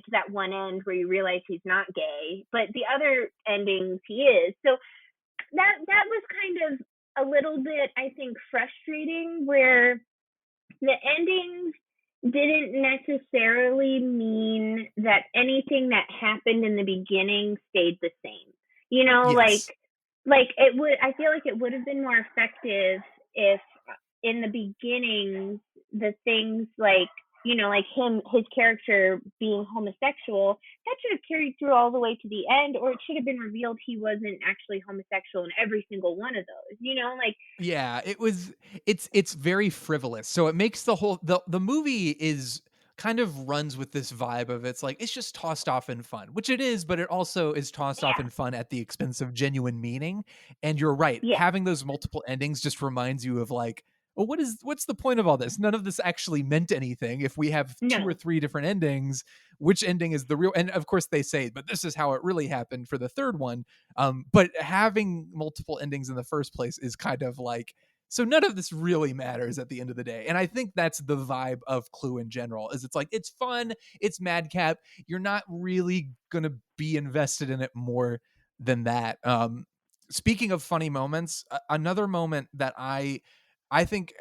Speaker 3: to that one end where you realize he's not gay, but the other endings he is. So that was kind of a little bit, I think, frustrating, where the endings didn't necessarily mean that anything that happened in the beginning stayed the same.
Speaker 2: Yes.
Speaker 3: It would. I feel like it would have been more effective if in the beginning the things his character being homosexual, that should have carried through all the way to the end, or it should have been revealed he wasn't actually homosexual in every single one of those.
Speaker 2: Yeah, it's very frivolous. So it makes the movie is kind of runs with this vibe of it's just tossed off in fun, which it is, but it also is tossed off
Speaker 3: Yeah.
Speaker 2: in fun at the expense of genuine meaning. And you're right,
Speaker 3: Yeah.
Speaker 2: having those multiple endings just reminds you of well, what's the point of all this? None of this actually meant anything. If we have two or
Speaker 3: No.
Speaker 2: three different endings, which ending is the real? And of course they say, but this is how it really happened for the third one. But having multiple endings in the first place is kind of so none of this really matters at the end of the day. And I think that's the vibe of Clue in general, is it's fun, it's madcap. You're not really going to be invested in it more than that. Speaking of funny moments, another moment that I think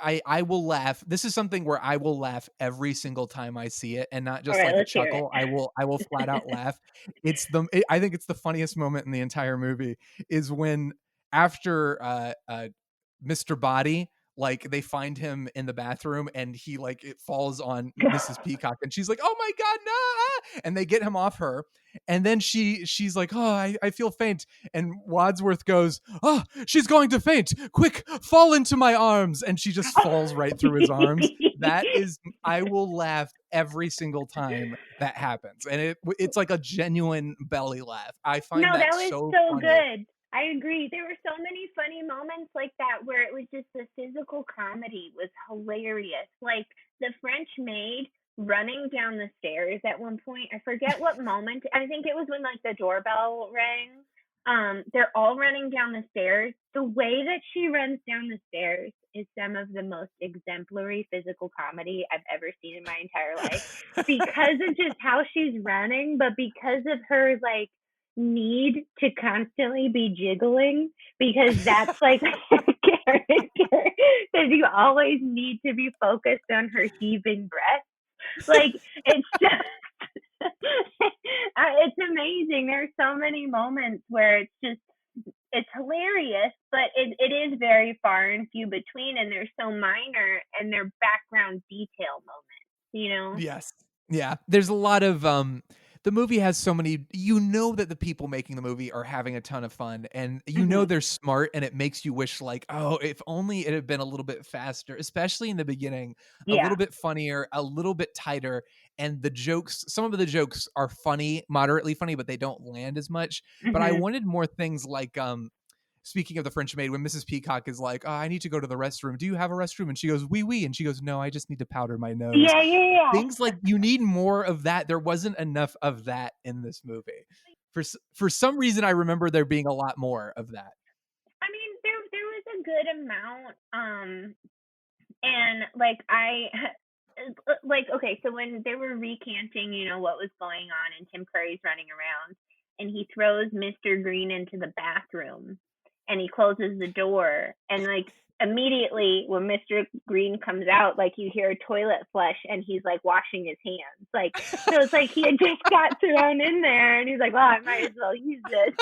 Speaker 2: I will laugh. This is something where I will laugh every single time I see it, and not
Speaker 3: All
Speaker 2: just
Speaker 3: right,
Speaker 2: like a
Speaker 3: let's hear it.
Speaker 2: chuckle. I will flat out laugh. I think it's the funniest moment in the entire movie is when after Mr. Body, like they find him in the bathroom and he like it falls on Mrs. Peacock and she's like, "Oh my god, no!" And they get him off her, and then she's like, "Oh, I feel faint." And Wadsworth goes, "Oh, she's going to faint! Quick, fall into my arms!" And she just falls right through his arms. That is, I will laugh every single time that happens, and it's like a genuine belly laugh. I find
Speaker 3: No,
Speaker 2: that
Speaker 3: that was
Speaker 2: so
Speaker 3: so
Speaker 2: funny.
Speaker 3: good. I agree. There were so many funny moments like that where it was just the physical comedy was hilarious. Like the French maid running down the stairs at one point. I forget what moment. I think it was when like the doorbell rang. They're all running down the stairs. The way that she runs down the stairs is some of the most exemplary physical comedy I've ever seen in my entire life because of just how she's running, but because of her like need to constantly be jiggling because that's like her character that you always need to be focused on her heaving breath. Like it's just it's amazing. There's so many moments where it's hilarious, but it is very far and few between, and they're so minor and they're background detail moments, you know?
Speaker 2: Yes. Yeah. There's a lot of the movie has so many, that the people making the movie are having a ton of fun, and
Speaker 3: Mm-hmm.
Speaker 2: they're smart, and it makes you wish like, oh, if only it had been a little bit faster, especially in the beginning, a
Speaker 3: Yeah.
Speaker 2: little bit funnier, a little bit tighter, and the jokes, some of the jokes are funny, moderately funny, but they don't land as much. But I
Speaker 3: Mm-hmm.
Speaker 2: wanted more things like speaking of the French maid, when Mrs. Peacock is like, "Oh, I need to go to the restroom. Do you have a restroom?" And she goes, "Oui, oui." And she goes, "No, I just need to powder my nose."
Speaker 3: Yeah.
Speaker 2: Things like you need more of that. There wasn't enough of that in this movie. For some reason, I remember there being a lot more of that.
Speaker 3: I mean, there was a good amount, and like I like okay, so when they were recanting, what was going on, and Tim Curry's running around, and he throws Mr. Green into the bathroom, and he closes the door, and like immediately when Mr. Green comes out, like you hear a toilet flush, and he's like washing his hands, like so it's like he had just got thrown in there, and he's like, well, I might as well use this.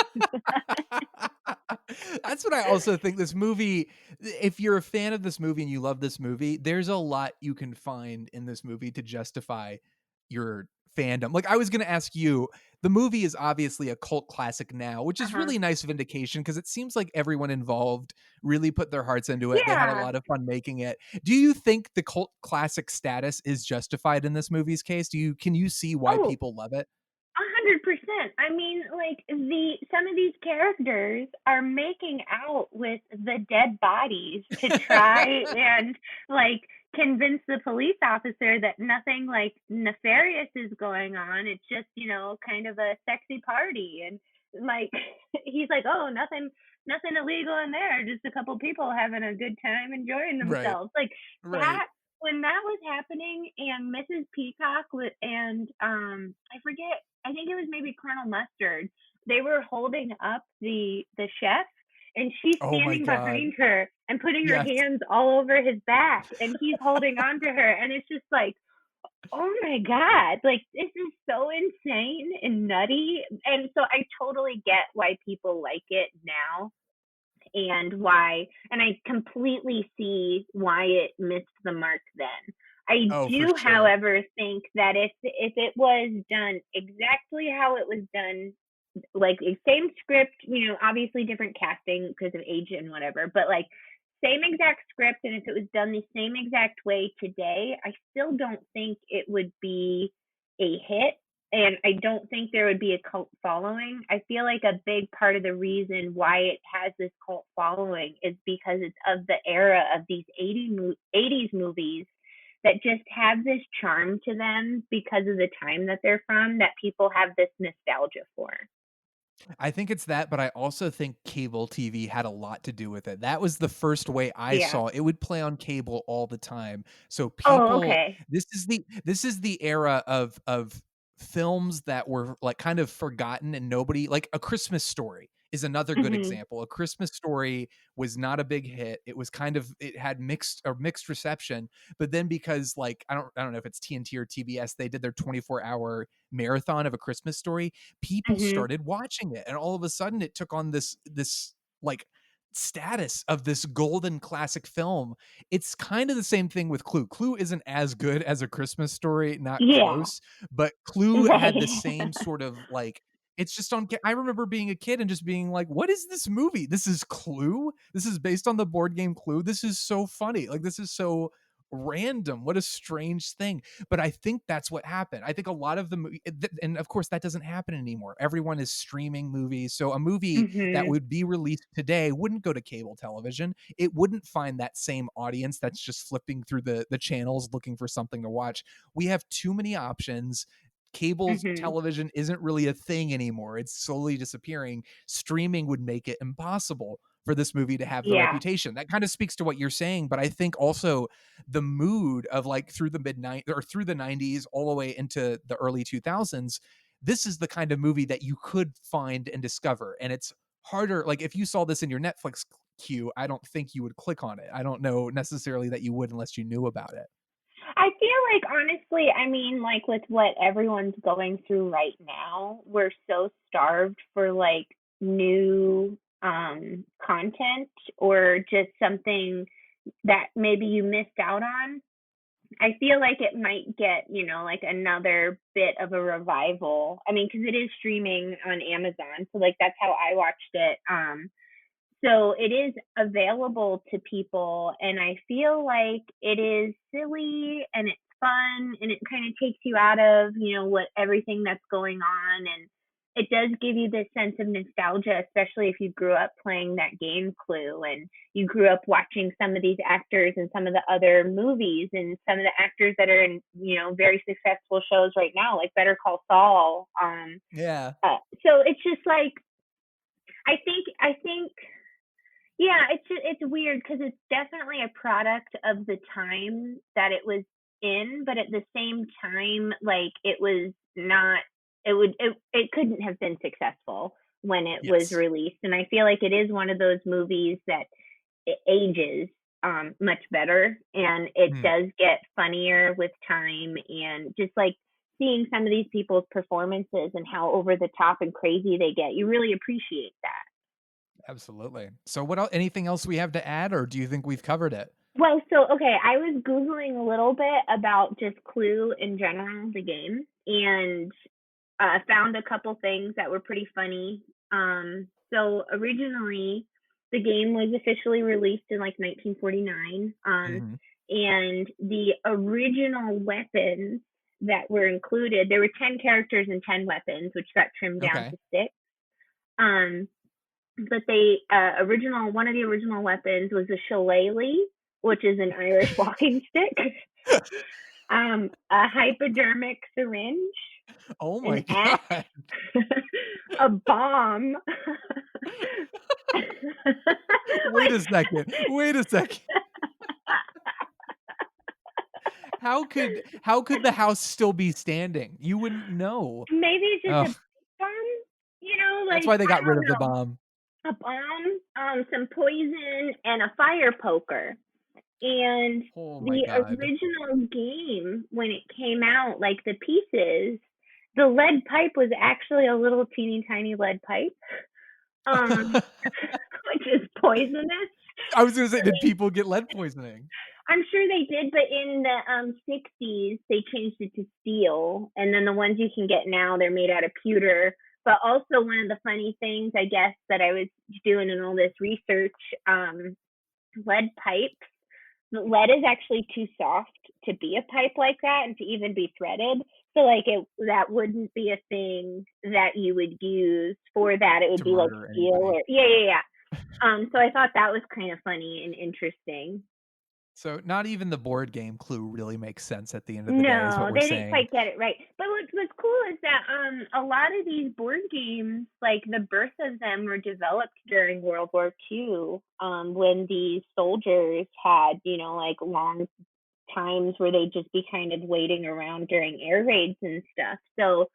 Speaker 2: That's what I also think. This movie, if you're a fan of this movie and you love this movie, there's a lot you can find in this movie to justify your fandom. Like I was going to ask you, the movie is obviously a cult classic now, which is
Speaker 3: Uh-huh.
Speaker 2: really nice vindication because it seems like everyone involved really put their hearts into it. They had a
Speaker 3: Yeah.
Speaker 2: lot of fun making it. Do you think the cult classic status is justified in this movie's case? Can you see why
Speaker 3: Oh,
Speaker 2: people love it?
Speaker 3: 100%. I mean, like some of these characters are making out with the dead bodies to try and like convince the police officer that nothing like nefarious is going on. It's just, kind of a sexy party, and like he's like, "Oh, nothing illegal in there. Just a couple people having a good time enjoying
Speaker 2: Right.
Speaker 3: themselves." Like
Speaker 2: Right.
Speaker 3: that when that was happening, and Mrs. Peacock and I forget, I think it was maybe Colonel Mustard. They were holding up the chef, and she's
Speaker 2: Oh my
Speaker 3: standing
Speaker 2: God.
Speaker 3: behind her and putting her
Speaker 2: Yes.
Speaker 3: hands all over his back, and he's holding on to her, and it's just like, oh my god, like this is so insane and nutty, and so I totally get why people like it now, and I completely see why it missed the mark then. I
Speaker 2: Oh, for
Speaker 3: do,
Speaker 2: sure.
Speaker 3: however, think that if it was done exactly how it was done, like same script, obviously different casting because of age and whatever, but like same exact script, and if it was done the same exact way today, I still don't think it would be a hit, and I don't think there would be a cult following. I feel like a big part of the reason why it has this cult following is because it's of the era of these 80s movies that just have this charm to them because of the time that they're from, that people have this nostalgia for.
Speaker 2: I think it's that, but I also think cable TV had a lot to do with it. That was the first way I
Speaker 3: Yeah.
Speaker 2: saw it. It would play on cable all the time. So
Speaker 3: Oh,
Speaker 2: people,
Speaker 3: okay.
Speaker 2: this is the era of films that were like kind of forgotten and nobody, like A Christmas Story. is another good
Speaker 3: Mhm.
Speaker 2: example. A Christmas Story was not a big hit. It had mixed reception, but then because like I don't know if it's TNT or TBS, they did their 24-hour marathon of A Christmas Story. People
Speaker 3: Mhm.
Speaker 2: started watching it, and all of a sudden it took on this like status of this golden classic film. It's kind of the same thing with Clue. Clue isn't as good as A Christmas Story, not
Speaker 3: Yeah.
Speaker 2: close, but Clue had the
Speaker 3: Right.
Speaker 2: same sort of like it's just on. I remember being a kid and just being like, "What is this movie? This is Clue. This is based on the board game Clue. This is so funny. Like this is so random. What a strange thing." But I think that's what happened. I think a lot of the movie, and of course that doesn't happen anymore. Everyone is streaming movies, so a movie that
Speaker 3: Mhm.
Speaker 2: would be released today wouldn't go to cable television. It wouldn't find that same audience that's just flipping through the channels looking for something to watch. We have too many options. Cable
Speaker 3: Mhm.
Speaker 2: television isn't really a thing anymore. It's slowly disappearing. Streaming would make it impossible for this movie to have the
Speaker 3: Yeah.
Speaker 2: reputation. That kind of speaks to what you're saying, but I think also the mood of like through the through the 90s all the way into the early 2000s, this is the kind of movie that you could find and discover. And it's harder. Like if you saw this in your Netflix queue, I don't think you would click on it. I don't know necessarily that you would unless you knew about it.
Speaker 3: I feel like honestly, I mean, like with what everyone's going through right now, we're so starved for like new content or just something that maybe you missed out on. I feel like it might get, like another bit of a revival. I mean, because it is streaming on Amazon, so like that's how I watched it. So it is available to people, and I feel like it is silly and it's fun and it kind of takes you out of, what everything that's going on, and it does give you this sense of nostalgia, especially if you grew up playing that game Clue and you grew up watching some of these actors and some of the other movies and some of the actors that are in, very successful shows right now, like Better Call Saul.
Speaker 2: Yeah.
Speaker 3: So it's just like I think yeah, it's weird because it's definitely a product of the time that it was in, but at the same time, like it was not. It couldn't have been successful when it was
Speaker 2: Yes.
Speaker 3: released, and I feel like it is one of those movies that it ages much better, and it
Speaker 2: Hmm.
Speaker 3: does get funnier with time, and just like seeing some of these people's performances and how over the top and crazy they get, you really appreciate that.
Speaker 2: Absolutely. So what else, anything else we have to add, or do you think we've covered it?
Speaker 3: Well, so okay, I was Googling a little bit about just Clue in general, the game, and found a couple things that were pretty funny. So originally, the game was officially released in like 1949,
Speaker 2: Hmm.
Speaker 3: and the original weapons that were included, there were 10 characters and 10 weapons, which got trimmed down
Speaker 2: Okay.
Speaker 3: to 6. Um, but they original one of the original weapons was a shillelagh, which is an Irish walking stick, a hypodermic syringe,
Speaker 2: Oh
Speaker 3: an
Speaker 2: my
Speaker 3: axe,
Speaker 2: God.
Speaker 3: a bomb.
Speaker 2: Wait
Speaker 3: like
Speaker 2: a second. Wait a second. How could the house still be standing? You wouldn't know.
Speaker 3: maybe it's just
Speaker 2: Oh,
Speaker 3: a bomb,
Speaker 2: that's
Speaker 3: like
Speaker 2: why they
Speaker 3: I
Speaker 2: got rid
Speaker 3: don't
Speaker 2: of the
Speaker 3: know,
Speaker 2: bomb.
Speaker 3: a bomb, some poison, and a fire poker. And
Speaker 2: Oh my
Speaker 3: the
Speaker 2: God.
Speaker 3: original game, when it came out, like the pieces, the lead pipe was actually a little teeny tiny lead pipe, um, which is poisonous.
Speaker 2: I was gonna say, did people get lead poisoning?
Speaker 3: I'm sure they did, but in the 60s, they changed it to steel, and then the ones you can get now, they're made out of pewter. But also, one of the funny things, I guess, that I was doing in all this research, lead pipes, lead is actually too soft to be a pipe like that and to even be threaded. So like that wouldn't be a thing that you would use for that. It would
Speaker 2: To
Speaker 3: be like
Speaker 2: murder
Speaker 3: steel
Speaker 2: anybody.
Speaker 3: or yeah. So I thought that was kind of funny and interesting.
Speaker 2: So not even the board game Clue really makes sense at the end of the day, is what
Speaker 3: No,
Speaker 2: we're
Speaker 3: they didn't
Speaker 2: saying.
Speaker 3: quite get it right. But what's cool is that a lot of these board games, like the birth of them, were developed during World War II, when these soldiers had, like long times where they'd just be kind of waiting around during air raids and stuff. So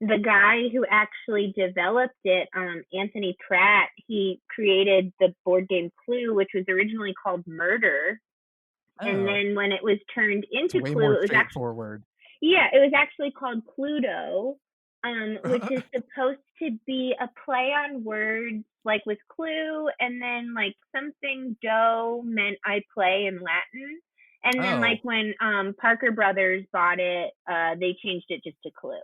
Speaker 3: the guy who actually developed it, Anthony Pratt, he created the board game Clue, which was originally called Murder. And
Speaker 2: Oh,
Speaker 3: then when it was turned
Speaker 2: it's
Speaker 3: into
Speaker 2: way
Speaker 3: Clue,
Speaker 2: more
Speaker 3: it was actually,
Speaker 2: straightforward.
Speaker 3: yeah, it was actually called Cluedo, which is supposed to be a play on words, like with Clue, and then like something do meant I play in Latin. And then like
Speaker 2: Oh,
Speaker 3: when Parker Brothers bought it, they changed it just to Clue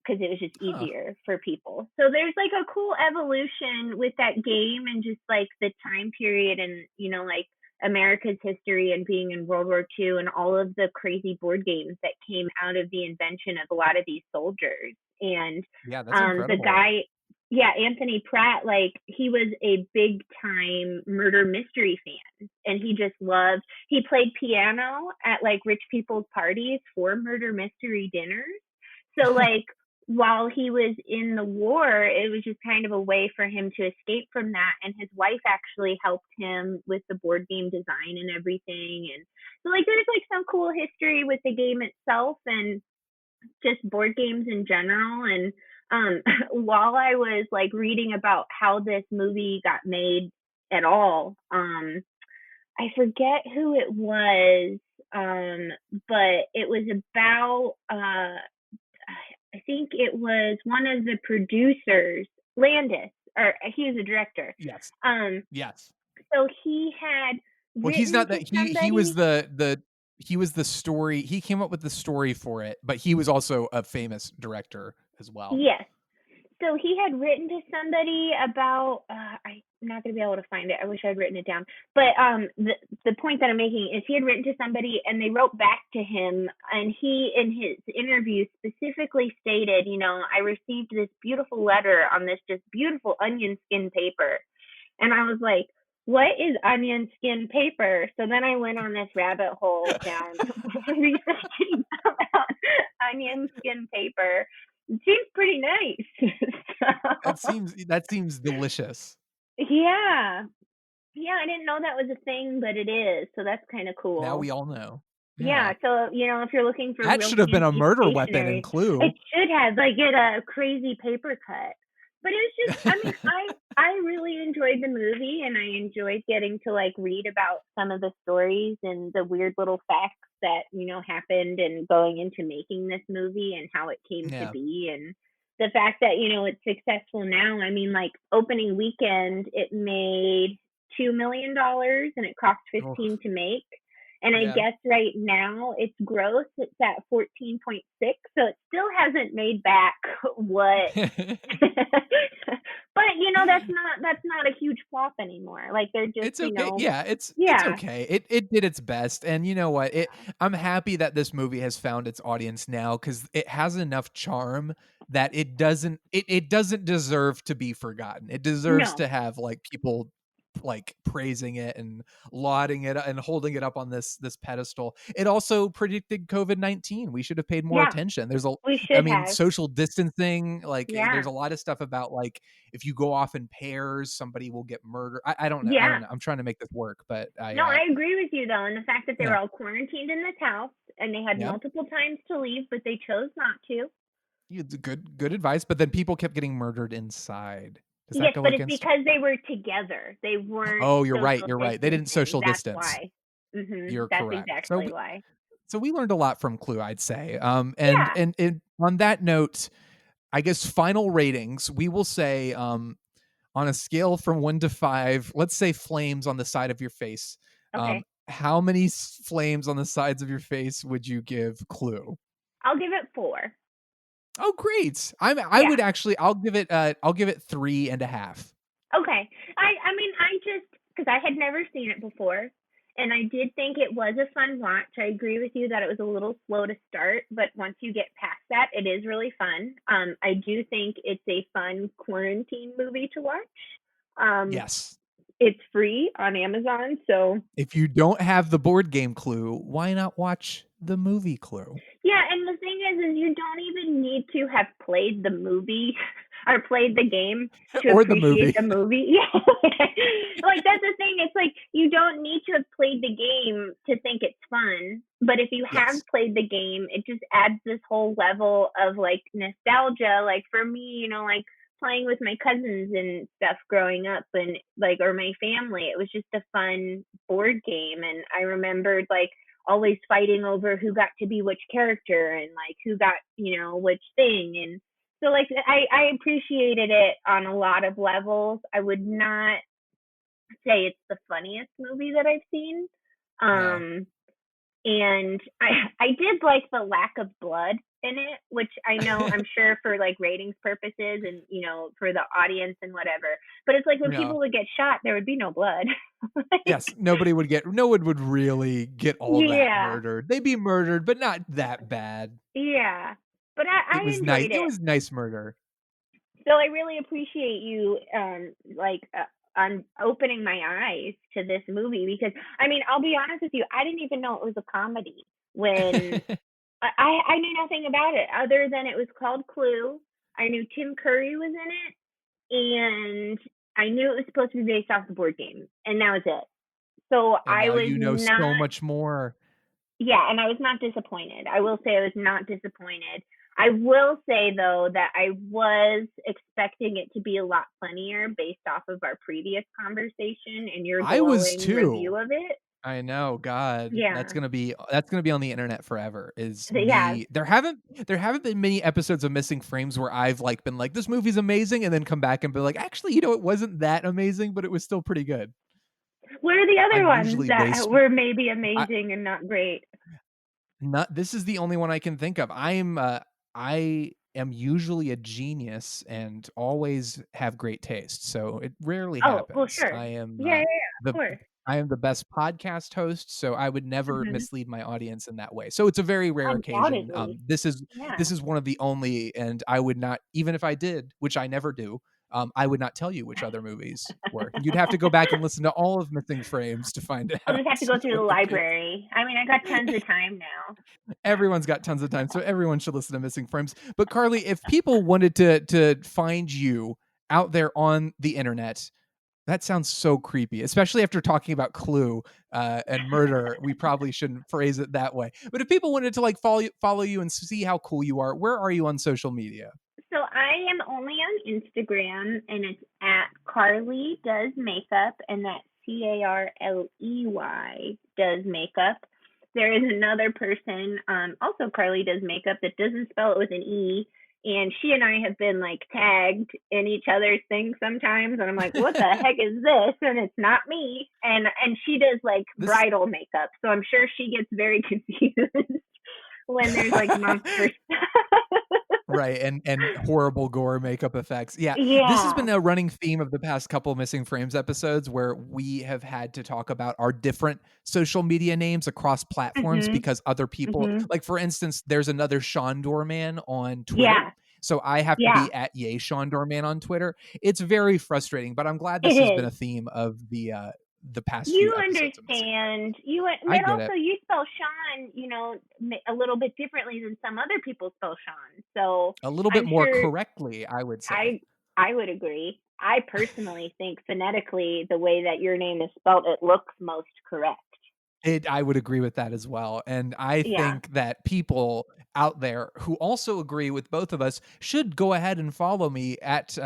Speaker 3: because it was just
Speaker 2: huh.
Speaker 3: easier for people. So there's like a cool evolution with that game and just like the time period and, you know, like America's history and being in World War II and all of the crazy board games that came out of the invention of a lot of these soldiers. And
Speaker 2: Yeah, that's
Speaker 3: the
Speaker 2: incredible.
Speaker 3: guy, yeah, Anthony Pratt, like he was a big time murder mystery fan and he just loved, he played piano at like rich people's parties for murder mystery dinners. So like while he was in the war, it was just kind of a way for him to escape from that. And his wife actually helped him with the board game design and everything. And so, like, there's like some cool history with the game itself and just board games in general. And while I was like reading about how this movie got made at all, I forget who it was, but it was about I think it was one of the producers, Landis, or he was a director.
Speaker 2: Yes.
Speaker 3: Um,
Speaker 2: Yes.
Speaker 3: so he had
Speaker 2: Well, he's
Speaker 3: written
Speaker 2: not
Speaker 3: to
Speaker 2: that he was
Speaker 3: somebody.
Speaker 2: the story. He came up with the story for it, but he was also a famous director as well.
Speaker 3: Yes. So he had written to somebody about. I'm not going to be able to find it. I wish I'd written it down. But the point that I'm making is he had written to somebody, and they wrote back to him, and he, in his interview, specifically stated, you know, I received this beautiful letter on this just beautiful onion skin paper, and I was like, what is onion skin paper? So then I went on this rabbit hole down researching about onion skin paper. It seems pretty nice. So,
Speaker 2: That seems delicious.
Speaker 3: yeah. Yeah, I didn't know that was a thing, but it is. So that's kind of
Speaker 2: Now
Speaker 3: cool.
Speaker 2: we all know.
Speaker 3: Yeah,
Speaker 2: Yeah.
Speaker 3: so you know, if you're looking for
Speaker 2: That
Speaker 3: real
Speaker 2: should have been a
Speaker 3: fancy
Speaker 2: murder weapon in
Speaker 3: stationery, it
Speaker 2: Clue.
Speaker 3: should have like get a crazy paper cut. But it was just, I mean, I really enjoyed the movie, and I enjoyed getting to like read about some of the stories and the weird little facts that you know happened and going into making this movie and how it came to
Speaker 2: Yeah.
Speaker 3: be and the fact that you know it's successful now. I mean, like opening weekend, it made $2 million and it cost
Speaker 2: Oh,
Speaker 3: 15 to make. And I
Speaker 2: yeah.
Speaker 3: guess right now its gross, it's at 14.6, so it still hasn't made back what. But you know that's not a huge flop anymore. Like they're just
Speaker 2: It's
Speaker 3: you
Speaker 2: okay.
Speaker 3: know
Speaker 2: Yeah, it's
Speaker 3: yeah
Speaker 2: okay. It did its best, and you know what? I'm happy that this movie has found its audience now because it has enough charm that it doesn't deserve to be forgotten. It deserves
Speaker 3: no
Speaker 2: to have like people like praising it and lauding it and holding it up on this pedestal. It also predicted COVID-19. We should have paid more
Speaker 3: yeah
Speaker 2: attention.
Speaker 3: we
Speaker 2: I
Speaker 3: should
Speaker 2: mean,
Speaker 3: have
Speaker 2: social distancing, like there's
Speaker 3: yeah
Speaker 2: a lot of stuff about like if you go off in pairs, somebody will get murdered. I don't know. I
Speaker 3: yeah
Speaker 2: don't know. I'm trying to make this work, but
Speaker 3: no I agree with you though, and the fact that they were
Speaker 2: yeah,
Speaker 3: all quarantined in this house and they had
Speaker 2: yeah.
Speaker 3: multiple times to leave but they chose not to.
Speaker 2: Good advice. But then people kept getting murdered inside. Does that
Speaker 3: Yes,
Speaker 2: go
Speaker 3: but it's
Speaker 2: against?
Speaker 3: because they were together. They weren't
Speaker 2: Oh, you're right.
Speaker 3: social
Speaker 2: You're right. They didn't
Speaker 3: distancing.
Speaker 2: social
Speaker 3: That's
Speaker 2: distance.
Speaker 3: why.
Speaker 2: You're
Speaker 3: That's
Speaker 2: correct.
Speaker 3: exactly why.
Speaker 2: So we learned a lot from Clue, I'd say.
Speaker 3: Yeah.
Speaker 2: And on that note, I guess final ratings. We will say on a scale from 1 to 5, let's say flames on the side of your face.
Speaker 3: Okay.
Speaker 2: How many flames on the sides of your face would you give Clue?
Speaker 3: I'll give it 4.
Speaker 2: Oh, great! I
Speaker 3: Yeah.
Speaker 2: would actually. I'll give it 3.5.
Speaker 3: Okay. I mean I just because I had never seen it before, and I did think it was a fun watch. I agree with you that it was a little slow to start, but once you get past that, it is really fun. I do think it's a fun quarantine movie to watch. Um,
Speaker 2: Yes.
Speaker 3: it's free on Amazon, so
Speaker 2: If you don't have the board game Clue, why not watch the movie Clue?
Speaker 3: yeah. And the thing is you don't even need to have played the movie or played the game to
Speaker 2: Or the
Speaker 3: appreciate
Speaker 2: movie.
Speaker 3: the movie. Yeah. Like, that's the thing. It's like, you don't need to have played the game to think it's fun. But if you have
Speaker 2: Yes.
Speaker 3: played the game, it just adds this whole level of like nostalgia. Like for me, you know, like playing with my cousins and stuff growing up, and like, or my family, it was just a fun board game. And I remembered like always fighting over who got to be which character and like who got, you know, which thing. And so like I appreciated it on a lot of levels. I would not say it's the funniest movie that I've seen.
Speaker 2: No.
Speaker 3: And I did like the lack of blood in it, which I know I'm sure for like ratings purposes and, you know, for the audience and whatever. But it's like when
Speaker 2: No.
Speaker 3: people would get shot, there would be no blood.
Speaker 2: Yes, no one would really get all that murdered. They'd be murdered, but not that bad.
Speaker 3: Yeah. But I
Speaker 2: It was
Speaker 3: enjoyed
Speaker 2: nice.
Speaker 3: it.
Speaker 2: It was nice murder.
Speaker 3: So I really appreciate you on opening my eyes to this movie, because I mean, I'll be honest with you, I didn't even know it was a comedy when I knew nothing about it other than it was called Clue. I knew Tim Curry was in it, and I knew it was supposed to be based off the board game, and that was it. So
Speaker 2: And
Speaker 3: I
Speaker 2: now
Speaker 3: was
Speaker 2: you know
Speaker 3: not,
Speaker 2: so much more.
Speaker 3: yeah, and I was not disappointed. I will say I was not disappointed. I will say, though, that I was expecting it to be a lot funnier based off of our previous conversation and your
Speaker 2: I was
Speaker 3: glowing
Speaker 2: too.
Speaker 3: review of it.
Speaker 2: I know, God.
Speaker 3: Yeah.
Speaker 2: That's gonna be on the internet forever. Is
Speaker 3: Yeah.
Speaker 2: me. There haven't been many episodes of Missing Frames where I've like been like, this movie's amazing, and then come back and be like, actually, you know, it wasn't that amazing, but it was still pretty good.
Speaker 3: What are the other
Speaker 2: I'm
Speaker 3: ones
Speaker 2: usually
Speaker 3: that were maybe amazing and not great?
Speaker 2: This is the only one I can think of. I am usually a genius and always have great taste, so it rarely happens.
Speaker 3: Oh, sure.
Speaker 2: I am
Speaker 3: Of course.
Speaker 2: I am the best podcast host, so I would never mislead my audience in that way. So it's a very rare occasion. This is one of the only, and I would not, even if I did, which I never do, I would not tell you which other movies were. You'd have to go back and listen to all of Missing Frames to find out.
Speaker 3: I'll just have to go through the library. I mean, I got tons of time now.
Speaker 2: Everyone's got tons of time, so everyone should listen to Missing Frames. But Carley, if people wanted to find you out there on the internet, that sounds so creepy, especially after talking about Clue and murder. We probably shouldn't phrase it that way. But if people wanted to like follow you and see how cool you are, where are you on social media?
Speaker 3: So I am only on Instagram, and it's at Carley Does Makeup, and that's CARLEY Does Makeup. There is another person, also Carley Does Makeup, that doesn't spell it with an E, and she and I have been like tagged in each other's things sometimes, and I'm like, what the heck is this? And it's not me. And she does like bridal makeup, so I'm sure she gets very confused when there's like monster stuff.
Speaker 2: Right, and horrible gore makeup effects. Yeah, this has been a running theme of the past couple of Missing Frames episodes, where we have had to talk about our different social media names across platforms because other people, like for instance, there's another Shawn Doorman on Twitter. Yeah. So I have to be at Yay Shawn Doorman on Twitter. It's very frustrating, but I'm glad this has been a theme of the past few episodes.
Speaker 3: Understand. But also you spell Shawn, you know, a little bit differently than some other people spell Shawn. So
Speaker 2: a little bit more correctly, I would say.
Speaker 3: I would agree. I personally think phonetically the way that your name is spelled, it looks most correct.
Speaker 2: I would agree with that as well. And I think that people out there who also agree with both of us should go ahead and follow me at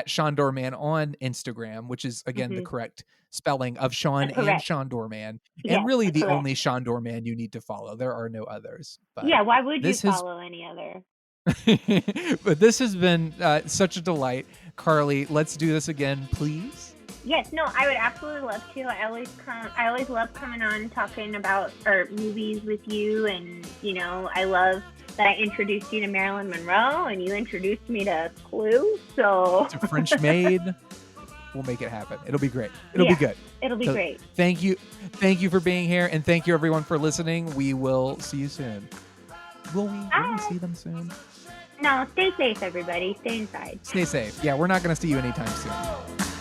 Speaker 2: Shawn Doorman on Instagram, which is, again, the correct spelling of Shawn and Shawn Doorman. And really the only Shawn Doorman you need to follow. There are no others. But
Speaker 3: why would you follow any other?
Speaker 2: But this has been such a delight. Carley, let's do this again, please.
Speaker 3: Yes, no, I would absolutely love to. I always love coming on talking about movies with you, and you know, I love that I introduced you to Marilyn Monroe and you introduced me to Clue. So
Speaker 2: to French Maid. We'll make it happen. It'll be great. It'll be good.
Speaker 3: It'll be great.
Speaker 2: Thank you for being here, and thank you everyone for listening. We will see you soon. Will we see them soon?
Speaker 3: No, stay safe, everybody. Stay inside.
Speaker 2: Stay safe. Yeah, we're not going to see you anytime soon.